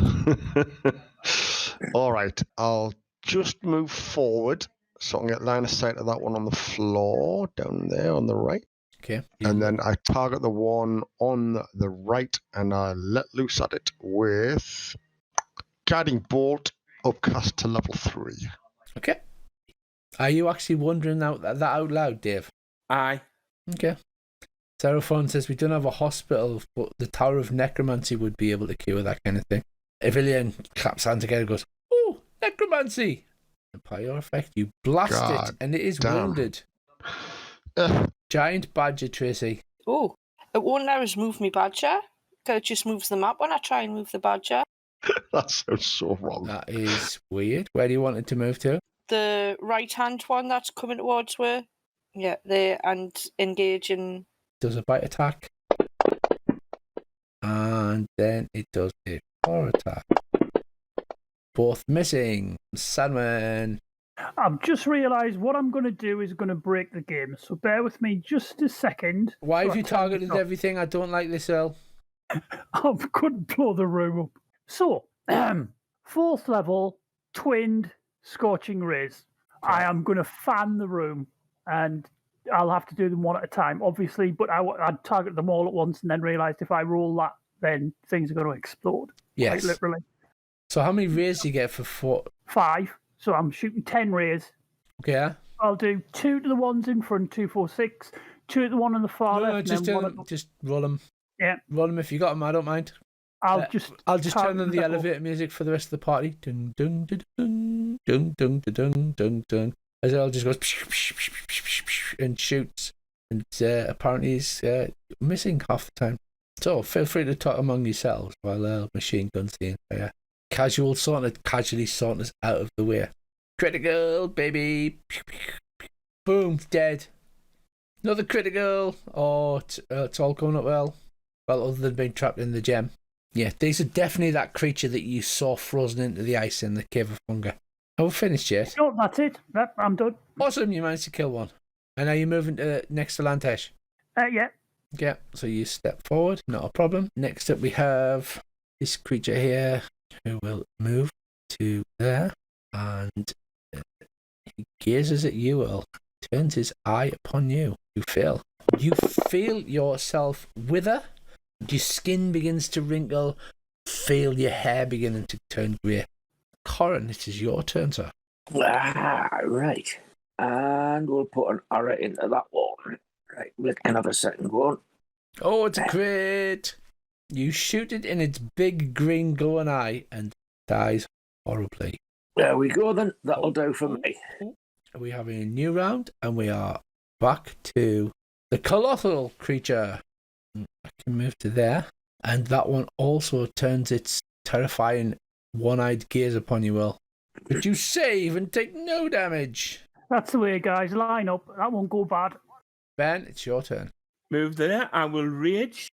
All right. I'll just move forward so I can get line of sight of that one on the floor down there on the right. Okay. And then I target the one on the right and I let loose at it with Guiding Bolt upcast to level 3. Okay. Are you actually wondering that out loud, Dave? Aye. Okay. Seraphon says we don't have a hospital, but the Tower of Necromancy would be able to cure that kind of thing. Evilian claps hands together and goes, "Oh, necromancy!" And by your effect, you blast it, and it is wounded. Giant badger, Tracy. Oh, it won't let us move me badger. It just moves the map when I try and move the badger. That sounds so wrong. That is weird. Where do you want it to move to? The right-hand one that's coming towards where? Yeah, there, and engage in... Does a bite attack. And then it does a claw attack. Both missing. Sandman. I've just realised what I'm going to do is going to break the game, so bear with me just a second. Why so have you targeted everything? I don't like this, Earl. I couldn't blow the room up. So, 4th level, twinned Scorching Rays. I am going to fan the room, and I'll have to do them one at a time, obviously, but I'd target them all at once and then realised if I roll that, then things are going to explode. Yes. Quite literally. So how many rays do you get for 4? 5. So I'm shooting 10 rays. Okay. I'll do 2 to the ones in front, 2, 4, 6. 2 to the one on the far left. No, just and then just roll them. Yeah. Roll them if you got them. I don't mind. I'll just turn on the elevator music for the rest of the party. Dun dun dun dun dun dun dun dun dun dun. As it all just goes and shoots, and apparently he's missing half the time. So feel free to talk among yourselves while machine guns the entire casually sorting us out of the way. Critical, baby. Boom, dead. Another critical. Oh, it's all coming up well. Well, other than being trapped in the gem. Yeah, these are definitely that creature that you saw frozen into the ice in the Cave of Hunger. Oh, we're finished yet? Oh, that's it. Yep, I'm done. Awesome, you managed to kill one. And now you're moving to next to Lantesh. Yeah. Yeah, so you step forward, not a problem. Next up we have this creature here who will move to there and he gazes at you, Earl. Turns his eye upon you. You feel yourself wither. Your skin begins to wrinkle. Feel your hair beginning to turn grey. Corin, it is your turn, sir. Right. And we'll put an arrow into that one. Right, we can have a second one. Oh, it's a crit! You shoot it in its big green glowing eye and dies horribly. There we go then. That'll do for me. We have a new round and we are back to the colossal creature. I can move to there. And that one also turns its terrifying one-eyed gaze upon you, Will. But you save and take no damage. That's the way, guys. Line up. That won't go bad. Ben, it's your turn. Move there. I will rage.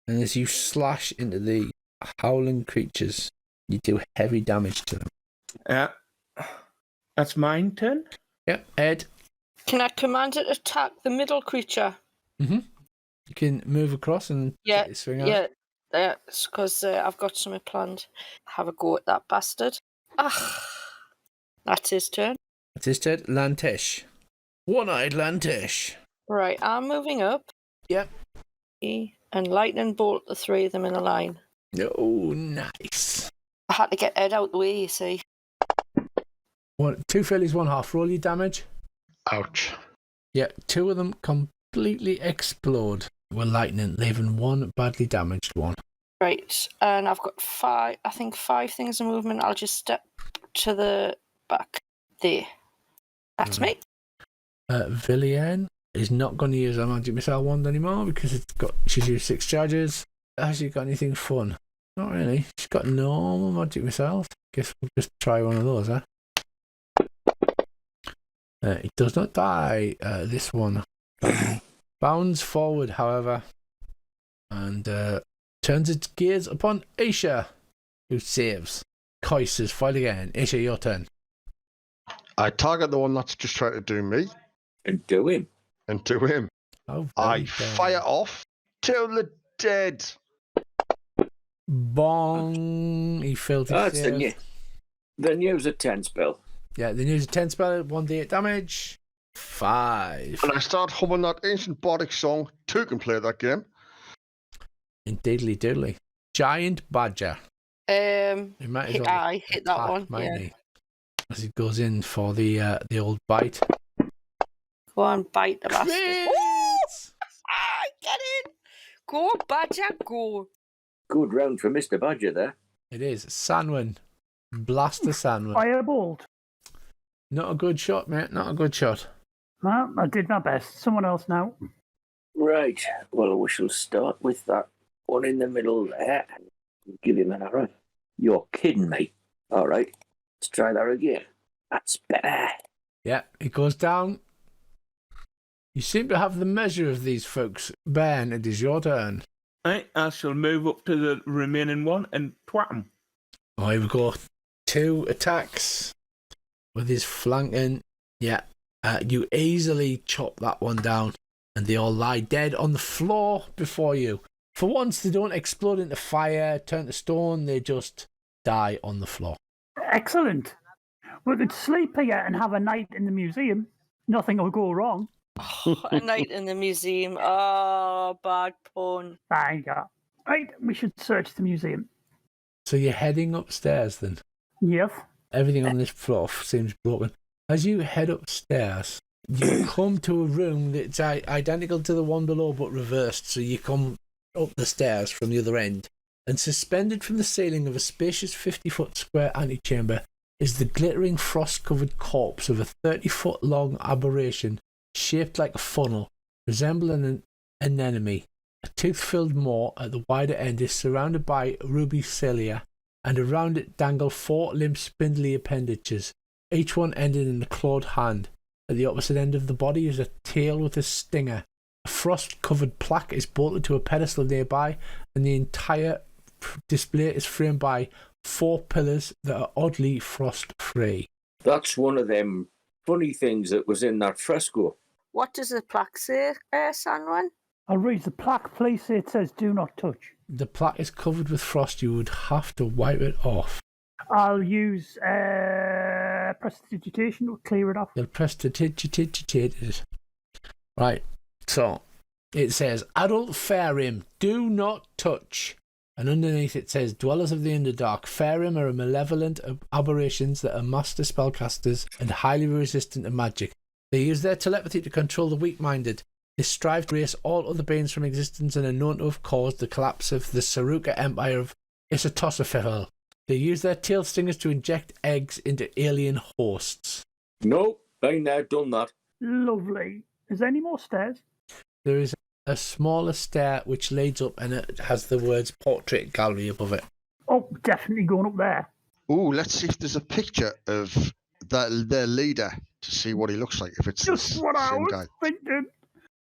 And as you slash into the howling creatures, you do heavy damage to them. Yeah. That's mine turn. Yep, Ed. Can I command it to attack the middle creature? Mm-hmm. You can move across and swing out. Yeah, it's because I've got something planned. Have a go at that bastard. That's his turn. That's his turn. Lantesh. One-eyed Lantesh. Right, I'm moving up. Yep. And lightning bolt the three of them in a line. Oh, nice. I had to get Ed out the way, you see. 2 failures, 1 half. Roll your damage. Ouch. Yeah, 2 of them completely explode with lightning, leaving 1 badly damaged one. Right, and I've got 5 things of movement. I'll just step to the back there. That's me. Villian is not going to use her magic missile wand anymore because she's used 6 charges. Has she got anything fun? Not really. She's got normal magic missiles. Guess we'll just try one of those, huh? It does not die. This one bounds forward, however, and turns its gaze upon Aisha, who saves. Coises, fight again. Aisha, your turn. I target the one that's just trying to do me. And do him. Oh, I fire off till the dead. Bong. He failed to That's save. the news at 10 spell. Yeah, then use a 10 spell, 1d8 damage. 5. And I start humming that ancient bardic song. 2 can play that game. Indeedly doodly. Giant Badger. He might as well hit that one. Mightn't he? As he goes in for the old bite. Go on, bite the bastard. Crits! Get in! Go, Badger, go. Good round for Mr. Badger there. It is. Sanwin. Blast the Sanwin. Firebolt. Not a good shot, mate. Not a good shot. Well, I did my best. Someone else now. Right. Well, we shall start with that one in the middle there. Give him an arrow. You're kidding me. All right. Let's try that again. That's better. Yeah, it goes down. You seem to have the measure of these folks. Ben, it is your turn. Right, I shall move up to the remaining one and twat him. Oh, here we go. 2 attacks with his flanking. Yeah, you easily chop that one down, and they all lie dead on the floor before you. For once, they don't explode into fire, turn to stone. They just die on the floor. Excellent. We could sleep here and have a night in the museum. Nothing will go wrong. A night in the museum. Oh, bad pun. Thank you. Right, we should search the museum. So you're heading upstairs then? Yes. Everything on this floor seems broken. As you head upstairs, you come to a room that's identical to the one below but reversed. So you come up the stairs from the other end, and suspended from the ceiling of a spacious 50-foot square antechamber is the glittering frost-covered corpse of a 30-foot long aberration shaped like a funnel, resembling an anemone. A tooth-filled maw at the wider end is surrounded by ruby cilia, and around it dangle 4 limp spindly appendages, each one ending in a clawed hand. At the opposite end of the body is a tail with a stinger. A frost-covered plaque is bolted to a pedestal nearby, and the entire display is framed by 4 pillars that are oddly frost-free. That's one of them funny things that was in that fresco. What does the plaque say, Sanwan? I'll read the plaque, please. It says, "Do not touch." The plaque is covered with frost. You would have to wipe it off. I'll use prestidigitation to clear it off. You'll prestidigitate it. Right, so it says, Adult Farim, do not touch. And underneath it says, Dwellers of the Underdark, Farim are malevolent aberrations that are master spellcasters and highly resistant to magic. They use their telepathy to control the weak-minded. They strive to erase all other beings from existence and are known to have caused the collapse of the Saruka Empire of Isatosafel. They use their tail stingers to inject eggs into alien hosts. Nope, been there, done that. Lovely. Is there any more stairs? There is a smaller stair which leads up, and it has the words Portrait Gallery above it. Oh, definitely going up there. Ooh, let's see if there's a picture of their leader to see what he looks like. If it's Just the what I same was guy. thinking.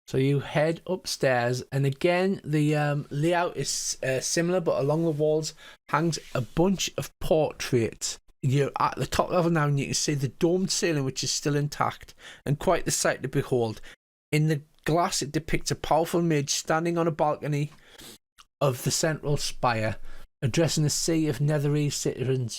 So you head upstairs, and again the layout is similar, but along the walls hangs a bunch of portraits. You're at the top level now, and you can see the domed ceiling, which is still intact, and quite the sight to behold. In the glass, it depicts a powerful mage standing on a balcony of the central spire, addressing a sea of netherese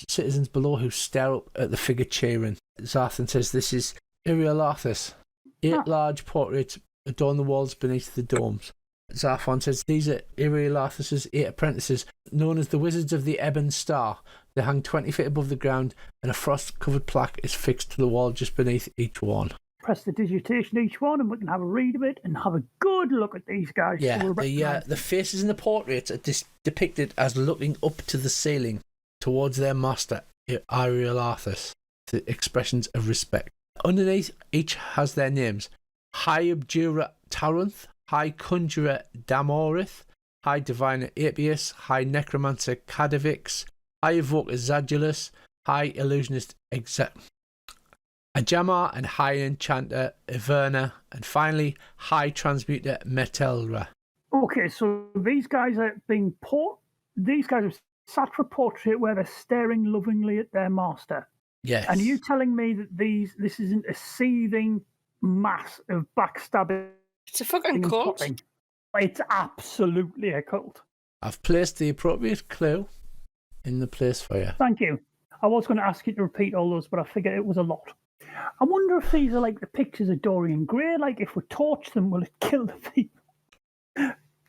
citizens below who stare up at the figure cheering. Zarthan says this is Iriolathus. 8 large portraits adorn the walls beneath the domes. Zarfon says these are Iriolathus's 8 apprentices, known as the Wizards of the Ebon Star. They hang 20 feet above the ground, and a frost-covered plaque is fixed to the wall just beneath each one. Prestidigitation each one, and we can have a read of it and have a good look at these guys. Yeah, so the faces in the portraits are depicted as looking up to the ceiling towards their master, Iriolathus, the expressions of respect. Underneath, each has their names. High Abjura Taranth, High Conjurer Damorith, High Diviner Apius, High Necromancer Cadavix, High Evoker Zadulus, High Illusionist Ajamar, and High Enchanter Iverna, and finally High Transmuter Metelra. Okay, so these guys are these guys are sat for a portrait where they're staring lovingly at their master. Yes. And are you telling me that this isn't a seething mass of backstabbing? It's a fucking and cult. plotting? It's absolutely a cult. I've placed the appropriate clue in the place for you. Thank you. I was going to ask you to repeat all those, but I figured it was a lot. I wonder if these are like the pictures of Dorian Gray. Like, if we torch them, will it kill the people?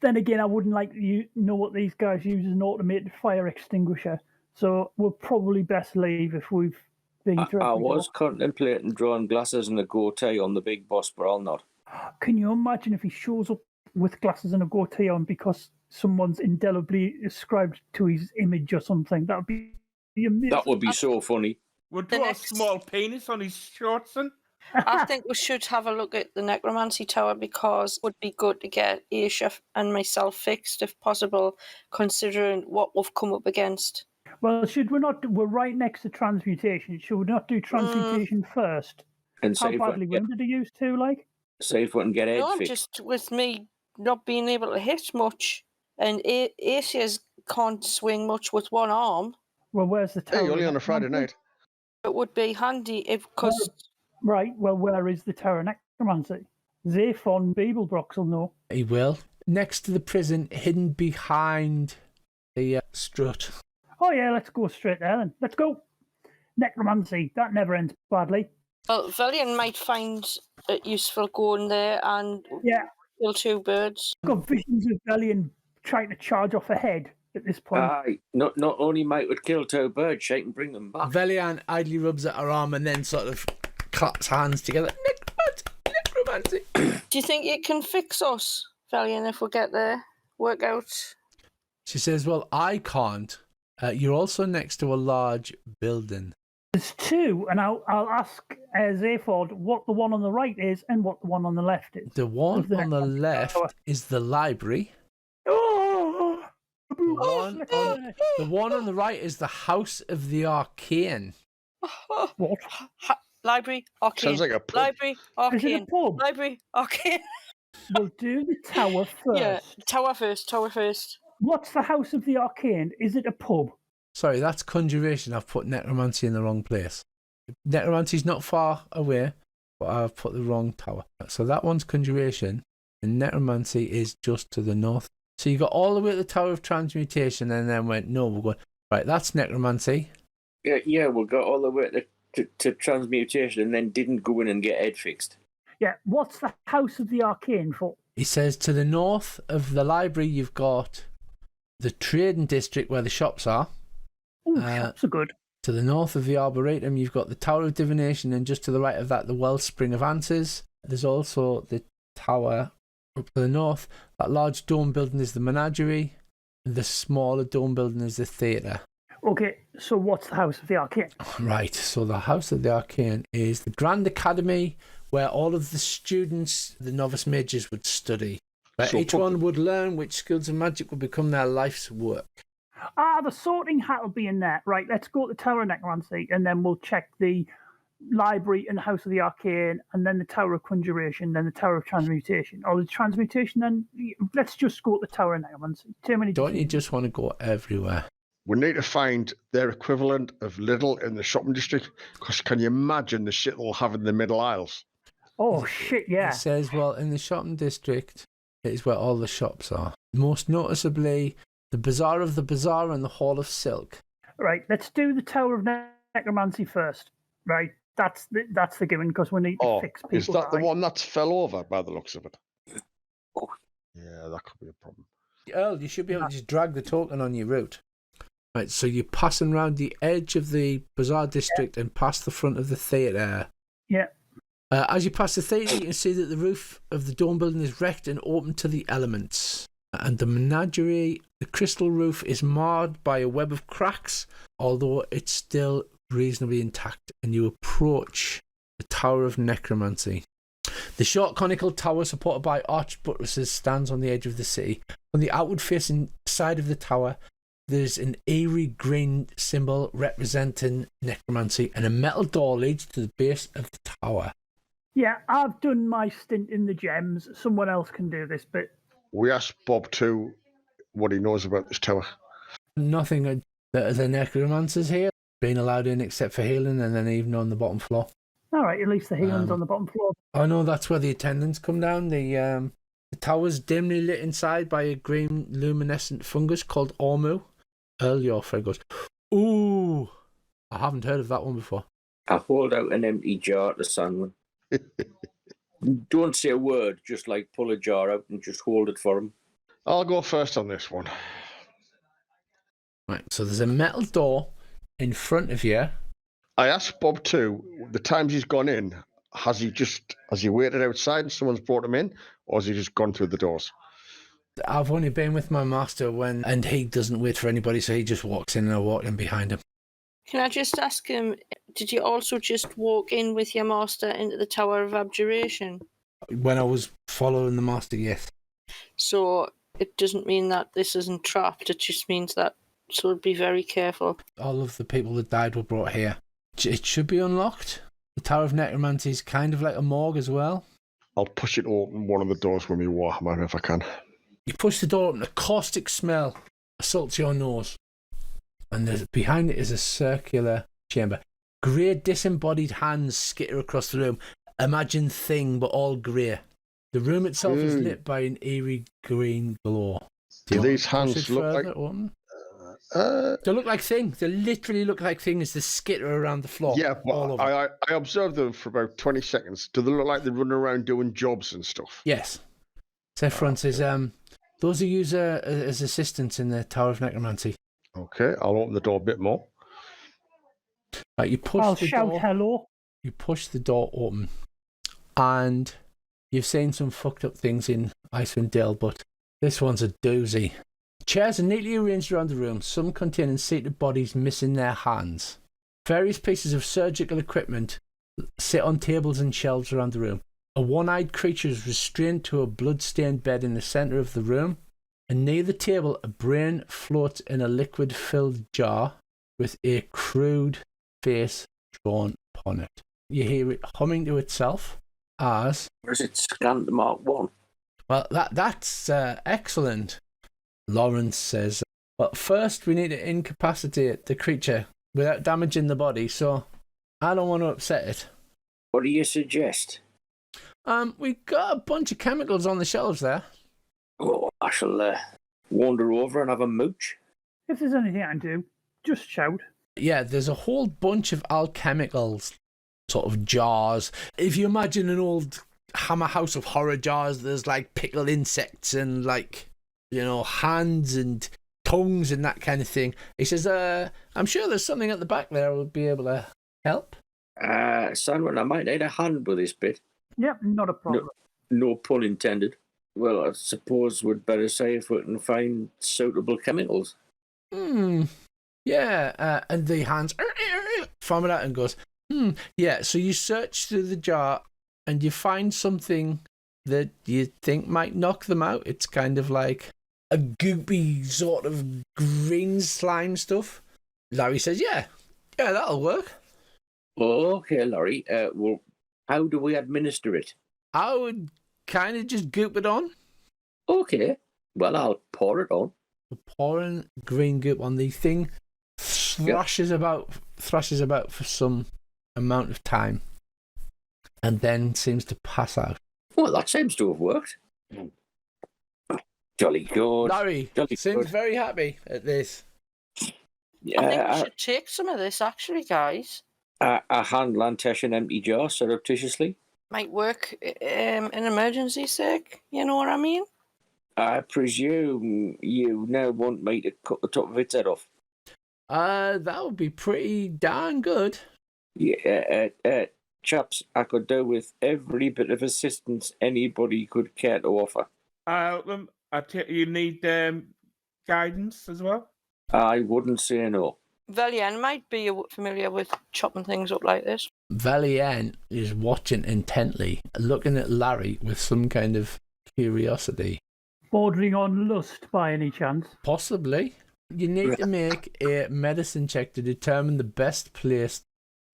Then again, I wouldn't like you know what these guys use as an automated fire extinguisher. So we'll probably best leave if we've been. I was contemplating drawing glasses and a goatee on the big boss, but I'll not. Can you imagine if he shows up with glasses and a goatee on because someone's indelibly ascribed to his image or something? That would be amazing. That would be so funny. We'll draw a small penis on his shorts then. I think we should have a look at the necromancy tower, because it would be good to get Aisha and myself fixed if possible, considering what we've come up against. Well, should we not? We're right next to transmutation. Should we not do transmutation first? And How badly wounded are you two, like? See if we can get Ed No, fixed. just with me not being able to hit much, and Aisha can't swing much with one arm. Well, where's the tower? Hey, only on a Friday night. It would be handy because. Right, well, where is the Tower of Necromancy? Zaphon Beeblebrox will know. He will. Next to the prison, hidden behind the strut. Oh, yeah, let's go straight there then. Let's go. Necromancy, that never ends badly. Well, Valian might find it useful going there and kill 2 birds. I've got visions of Valian trying to charge off ahead at this point. Aye, not only might would kill 2 birds, she can bring them back. Velian idly rubs at her arm and then sort of claps hands together. Necromancy. Do you think it can fix us, Valian, if we get there? Work out. She says, well, I can't. You're also next to a large building. There's 2, and I'll ask Zaphod what the one on the right is and what the one on the left is. The one on the left is the library. one on the right is the House of the Arcane. What? Library, arcane. Sounds like a pub. Library, arcane. Is it a pub? Library, arcane. We'll do the tower first. Yeah, tower first. What's the House of the Arcane? Is it a pub? Sorry, that's conjuration. I've put necromancy in the wrong place. Necromancy's not far away, but I've put the wrong tower. So that one's conjuration, and necromancy is just to the north. So you got all the way to the Tower of Transmutation, and then went, no, we're going, right, that's necromancy. Yeah, we'll go all the way to transmutation and then didn't go in and get Ed fixed. Yeah, what's the House of the Arcane for? He says to the north of the library, you've got the trading district where the shops are. Oh, shops are good. To the north of the Arboretum, you've got the Tower of Divination, and just to the right of that, the Wellspring of Answers. There's also the tower up to the north. That large dome building is the Menagerie. The smaller dome building is the theatre. Okay, so what's the House of the Arcane? Right, so the House of the Arcane is the Grand Academy where all of the students, the novice mages, would study. Where each one would learn which skills of magic would become their life's work. The sorting hat will be in there. Right, let's go to the Tower of Necromancy, and then we'll check the library and the House of the Arcane, and then the Tower of Conjuration, then the Tower of Transmutation. Or the Transmutation, then let's just go to the Tower of Necromancy. Too many. Don't you just want to go everywhere? We need to find their equivalent of Lidl in the shopping district, because can you imagine the shit they'll have in the middle aisles? Oh, shit, yeah. It says, well, in the shopping district, it is where all the shops are. Most noticeably, the Bazaar of the Bazaar and the Hall of Silk. Right, let's do the Tower of Necromancy first. Right, that's the given, because we need to fix people. Is that the one that fell over by the looks of it? Yeah, that could be a problem. Earl, you should be able to just drag the token on your route. Right, so you're passing around the edge of the Bazaar district and past the front of the theatre. Yeah. As you pass the theatre, you can see that the roof of the dome building is wrecked and open to the elements. And the Menagerie, the crystal roof is marred by a web of cracks, although it's still reasonably intact. And you approach the Tower of Necromancy. The short conical tower, supported by arched buttresses, stands on the edge of the city. On the outward facing side of the tower, there's an eerie green symbol representing necromancy, and a metal door leads to the base of the tower. Yeah, I've done my stint in the gems. Someone else can do this bit. We asked Bob too what he knows about this tower. Nothing. The necromancers here being allowed in except for healing, and then even on the bottom floor. All right, at least the healing's on the bottom floor. I know that's where the attendants come down. The tower's dimly lit inside by a green luminescent fungus called Ormu. Earl, your friend goes, ooh, I haven't heard of that one before. I hold out an empty jar to Sandwin. Don't say a word, just like pull a jar out and just hold it for him. I'll go first on this one. Right, so there's a metal door in front of you. I asked Bob too, the times he's gone in, has he waited outside and someone's brought him in, or has he just gone through the doors? I've only been with my master and he doesn't wait for anybody, so he just walks in and I walk in behind him. Can I just ask him, did you also just walk in with your master into the Tower of Abjuration? When I was following the master, yes. So it doesn't mean that this isn't trapped, it just means that, so be very careful. All of the people that died were brought here. It should be unlocked. The Tower of Necromancy is kind of like a morgue as well. I'll push it open, one of the doors with me Warhammer if I can. You push the door open, a caustic smell assaults your nose. And behind it is a circular chamber. Grey disembodied hands skitter across the room. Imagine Thing, but all grey. The room itself is lit by an eerie green glow. Do these hands look like... They look like Thing. They literally look like Thing as they skitter around the floor. Yeah, but I observed them for about 20 seconds. Do they look like they're running around doing jobs and stuff? Yes. Zephron says, those who use as assistants in the Tower of Necromancy. Okay, I'll open the door a bit more. Right, you push I'll the shout door. hello. You push the door open, and you've seen some fucked up things in Icewind Dale, but this one's a doozy. Chairs are neatly arranged around the room, some containing seated bodies missing their hands. Various pieces of surgical equipment sit on tables and shelves around the room. A one-eyed creature is restrained to a blood-stained bed in the centre of the room. and near the table a brain floats in a liquid-filled jar with a crude face drawn upon it. You hear it humming to itself as... Or is it scanned to Mark 1? Well, that's excellent, Lawrence says. But first we need to incapacitate the creature without damaging the body, so I don't want to upset it. What do you suggest? We got a bunch of chemicals on the shelves there. Oh, I shall wander over and have a mooch. If there's anything I can do, just shout. Yeah, there's a whole bunch of alchemicals, sort of jars. If you imagine an old Hammer House of Horror jars, there's like pickled insects and like, hands and tongues and that kind of thing. He says, I'm sure there's something at the back there will be able to help. Simon, I might need a hand with this bit. Yep, not a problem. No pun intended. Well, I suppose we'd better say if we can find suitable chemicals. Yeah, and the hands farm it out and goes, yeah, so you search through the jar and you find something that you think might knock them out. It's kind of like a goopy sort of green slime stuff. Larry says, yeah, that'll work. Okay, Larry. Well, how do we administer it? I would kind of just goop it on. Okay. Well, I'll pour it on. Pouring green goop on the thing thrashes about for some amount of time and then seems to pass out. Well, that seems to have worked. Jolly good. Larry seems very happy at this. Yeah, I think we should take some of this, actually, guys. I hand Lantesh an empty jar surreptitiously. Might work in emergency sake, you know what I mean? I presume you now want me to cut the top of its head off. That would be pretty darn good. Yeah, chaps, I could do with every bit of assistance anybody could care to offer. I take you need guidance as well? I wouldn't say no. Valian might be familiar with chopping things up like this. Valian is watching intently, looking at Larry with some kind of curiosity. Bordering on lust by any chance? Possibly. You need to make a medicine check to determine the best place.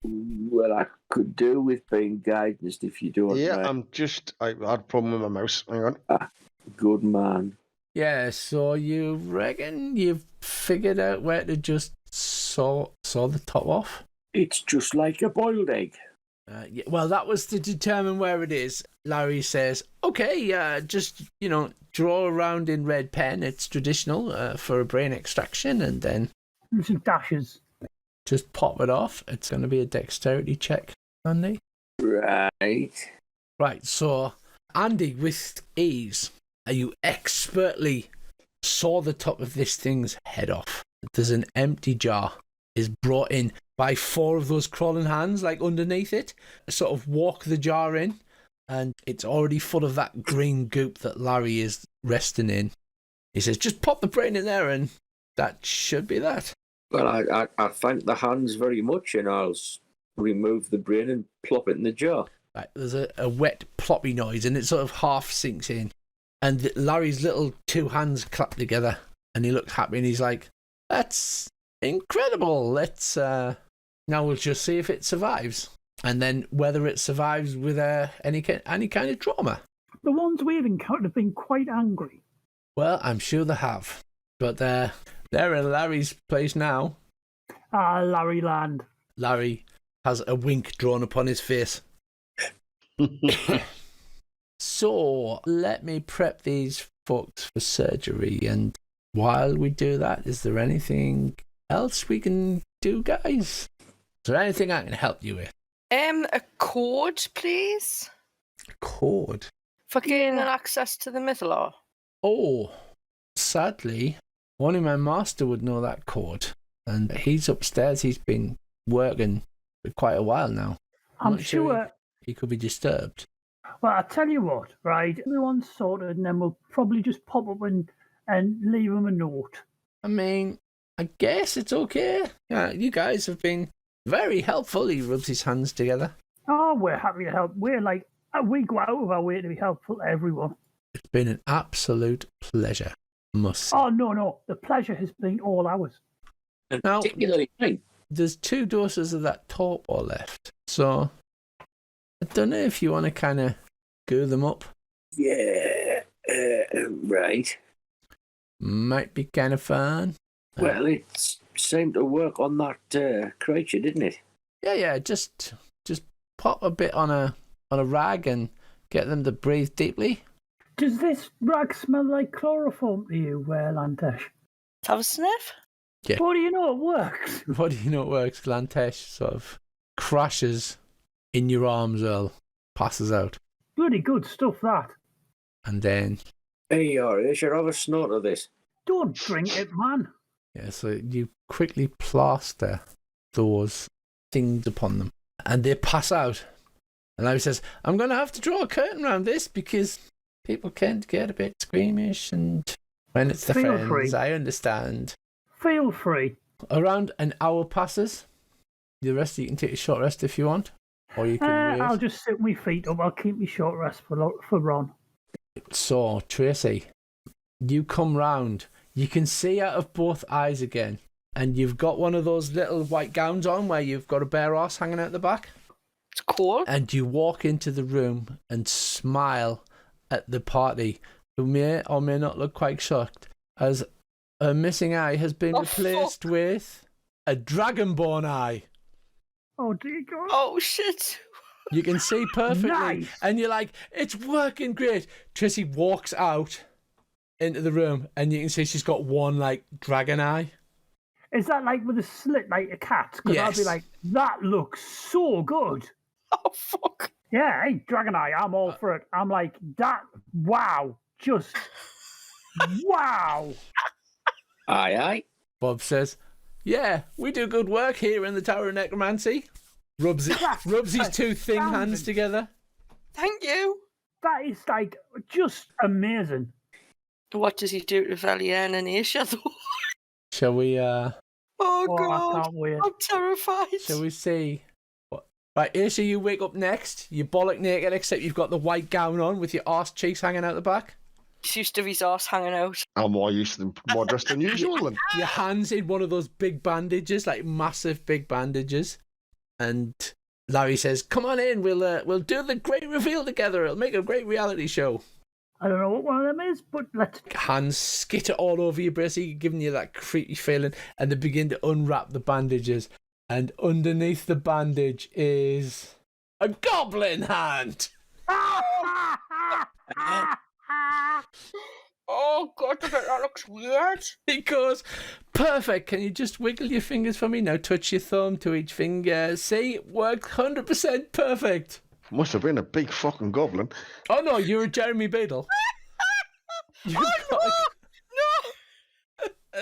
Well, I could do with being guidance if you don't. Yeah, I had a problem with my mouse. Hang on. Good man. Yeah, so you reckon you've figured out where to just saw the top off? It's just like a boiled egg. Yeah, well, that was to determine where it is. Larry says, okay, just, draw around in red pen. It's traditional for a brain extraction, and then... Some dashes. Just pop it off. It's going to be a dexterity check, Andy. Right. Right, so, Andy, with ease, you expertly saw the top of this thing's head off. There's an empty jar. Is brought in by 4 of those crawling hands, like underneath it. Sort of walk the jar in, and it's already full of that green goop that Larry is resting in. He says, just pop the brain in there, and that should be that. Well, I thank the hands very much, and I'll remove the brain and plop it in the jar. Right, there's a wet ploppy noise, and it sort of half sinks in. And Larry's little 2 hands clap together, and he looks happy, and he's like, that's incredible. Let's now we'll just see if it survives, and then whether it survives with any kind of trauma. The ones we've encountered have been quite angry. Well, I'm sure they have, but they're in Larry's place now. Ah, Larry land. Larry has a wink drawn upon his face. So let me prep these folks for surgery, and while we do that, is there anything else we can do, guys? Is there anything I can help you with? A code, please. A code? For gaining access to the Mythalore. Oh, sadly, only my master would know that code. And he's upstairs. He's been working for quite a while now. I'm sure he could be disturbed. Well, I'll tell you what, right? Everyone's sorted, and then we'll probably just pop up and leave them a note. I mean, I guess it's okay. Yeah, you guys have been very helpful. He rubs his hands together. Oh, we're happy to help. We go out of our way to be helpful to everyone. It's been an absolute pleasure. must say. Oh, no. The pleasure has been all ours. And Now- particularly mine. There's 2 doses of that torpor left, so I don't know if you want to kind of go them up. Yeah, right. Might be kind of fun. Well, it seemed to work on that creature, didn't it? Yeah. Just pop a bit on a rag and get them to breathe deeply. Does this rag smell like chloroform to you, Lantesh? Have a sniff? Yeah. What do you know? It works. What do you know works? Lantesh sort of crashes in your arms, Earl, passes out, Bloody good stuff, that. and then Hey, you should have a snort of this. Don't drink it, man. yeah, so you quickly plaster those things upon them, and they pass out. And Larry says, "I'm going to have to draw a curtain around this because people can get a bit squeamish, and when it's the Feel friends, free. I understand." Feel free. Around an hour passes. The rest you can take a short rest if you want, or you can wait. I'll just sit my feet up. I'll keep my short rest for Ron. So, Tracy, you come round. You can see out of both eyes again. And you've got one of those little white gowns on where you've got a bare ass hanging out the back. It's cool. And you walk into the room and smile at the party, who may or may not look quite shocked, as a missing eye has been Oh, replaced fuck. with a dragonborn eye. Oh, dear God. Oh, shit. You can see perfectly. Nice. And you're like, it's working great. Tracy walks out into the room and you can see she's got one, like, dragon eye. Is that like with a slit like a cat? Because I'll be Yes. like, that looks so good. Oh, fuck. Yeah, hey, Dragon Eye, I'm all for it. I'm like, that, wow. Just, wow. Aye. Bob says, yeah, we do good work here in the Tower of Necromancy. Rubs his 2 thin hands together. Thank you. That is like just amazing. What does he do to Valian and Aisha, though? Shall we, Oh, Oh, I God. can't wait. I'm terrified. shall we see? Right, Aisha, you wake up next. You're bollock naked, except you've got the white gown on with your arse cheeks hanging out the back. He's used to his arse hanging out. I'm more used to them, more dressed than usual. Then. Your hands in one of those big bandages, like massive big bandages. And Larry says, come on in, we'll do the great reveal together. It'll make a great reality show. I don't know what one of them is, but let's. Hands skitter all over you, basically giving you that creepy feeling, and they begin to unwrap the bandages. And underneath the bandage is a goblin hand. Oh, God, that looks weird. He goes, perfect. Can you just wiggle your fingers for me? Now touch your thumb to each finger. See, it worked 100% perfect. Must have been a big fucking goblin. Oh no, you're a Jeremy Beadle. You've got a-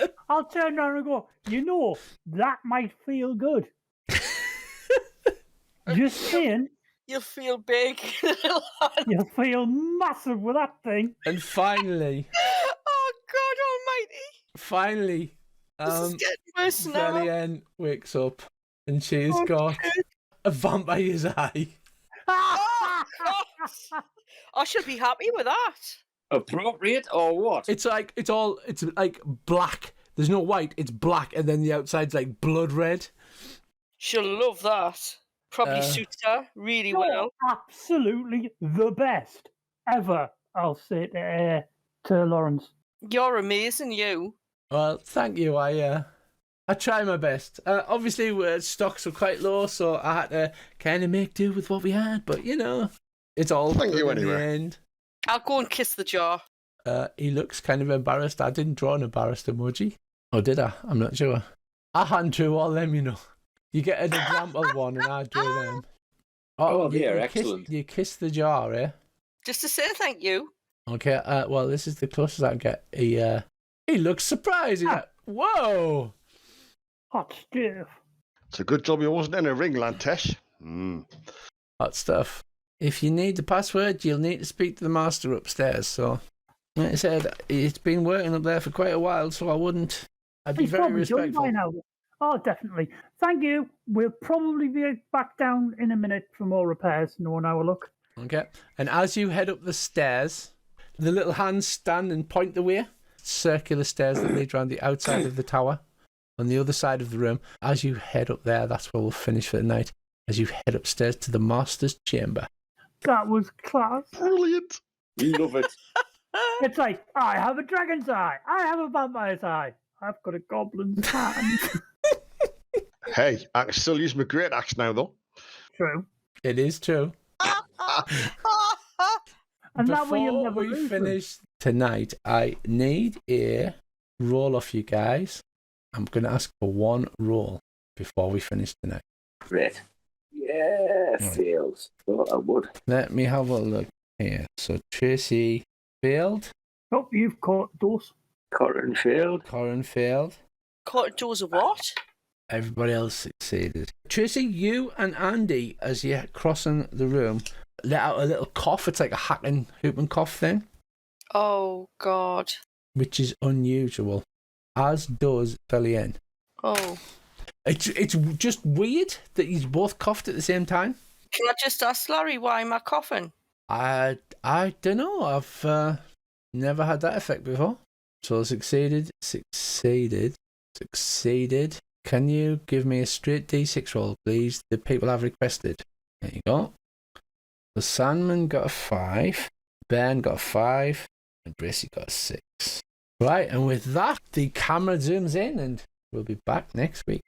No. I'll turn around and go, that might feel good. Just saying, You'll feel big. Little hand. you'll feel massive with that thing. And finally, Oh, God almighty. This is getting worse now. Valian wakes up and she's Oh, got shit. a vampire's eye. Oh, God. I should be happy with that. Appropriate or what? It's like black. There's no white. It's black, and then the outside's like blood red. She'll love that. Probably suits her really You're well. absolutely the best ever, I'll say to Lawrence. You're amazing, you. Well, thank you. I try my best. Obviously, stocks were quite low, so I had to kind of make do with what we had. But it's all Thank good you in the anyway. end. I'll go and kiss the jar. He looks kind of embarrassed. I didn't draw an embarrassed emoji. Or did I? I'm not sure. I hand drew all them, You get an example one and I drew them. Oh, there, you kiss- excellent. You kiss the jar, eh? Just to say thank you. Okay, well, this is the closest I can get. He looks surprised. He's like, whoa! Hot stuff. It's a good job you wasn't in a ring, Lantesh. Hot stuff. If you need the password, you'll need to speak to the master upstairs. So, like I said, it's been working up there for quite a while, so I'd be He's very probably done respectful. by now. Oh, definitely. Thank you. We'll probably be back down in a minute for more repairs in 1 hour look. Okay. And as you head up the stairs, the little hands stand and point the way. circular stairs that lead around the outside of the tower. On the other side of the room, as you head up there, that's where we'll finish for the night. As you head upstairs to the master's chamber. That was class. Brilliant. Love it. It's like, I have a dragon's eye. I have a vampire's eye. I've got a goblin's hand. Hey, I can still use my great axe now, though. True. It is true. And that way you'll Before never we lose them. finish tonight, I need a roll off you guys. I'm going to ask for one roll before we finish tonight. Great. Yeah, fails. Thought I would. Let me have a look here. So Tracy failed. Oh, you've caught those. Corin failed. Corin failed. Caught doors of what? Everybody else succeeded. Tracy, you and Andy, as you're crossing the room, let out a little cough. It's like a hacking, whooping cough thing, Oh, God. which is unusual, as does Felian. Oh. It's just weird that you both coughed at the same time. Can I just ask Larry why am I coughing? I don't know. I've never had that effect before. So succeeded. Can you give me a straight D6 roll, please? The people have requested. There you go. The Sandman got a 5. Ben got a 5. And Bracy got a 6. Right, and with that, the camera zooms in and we'll be back next week.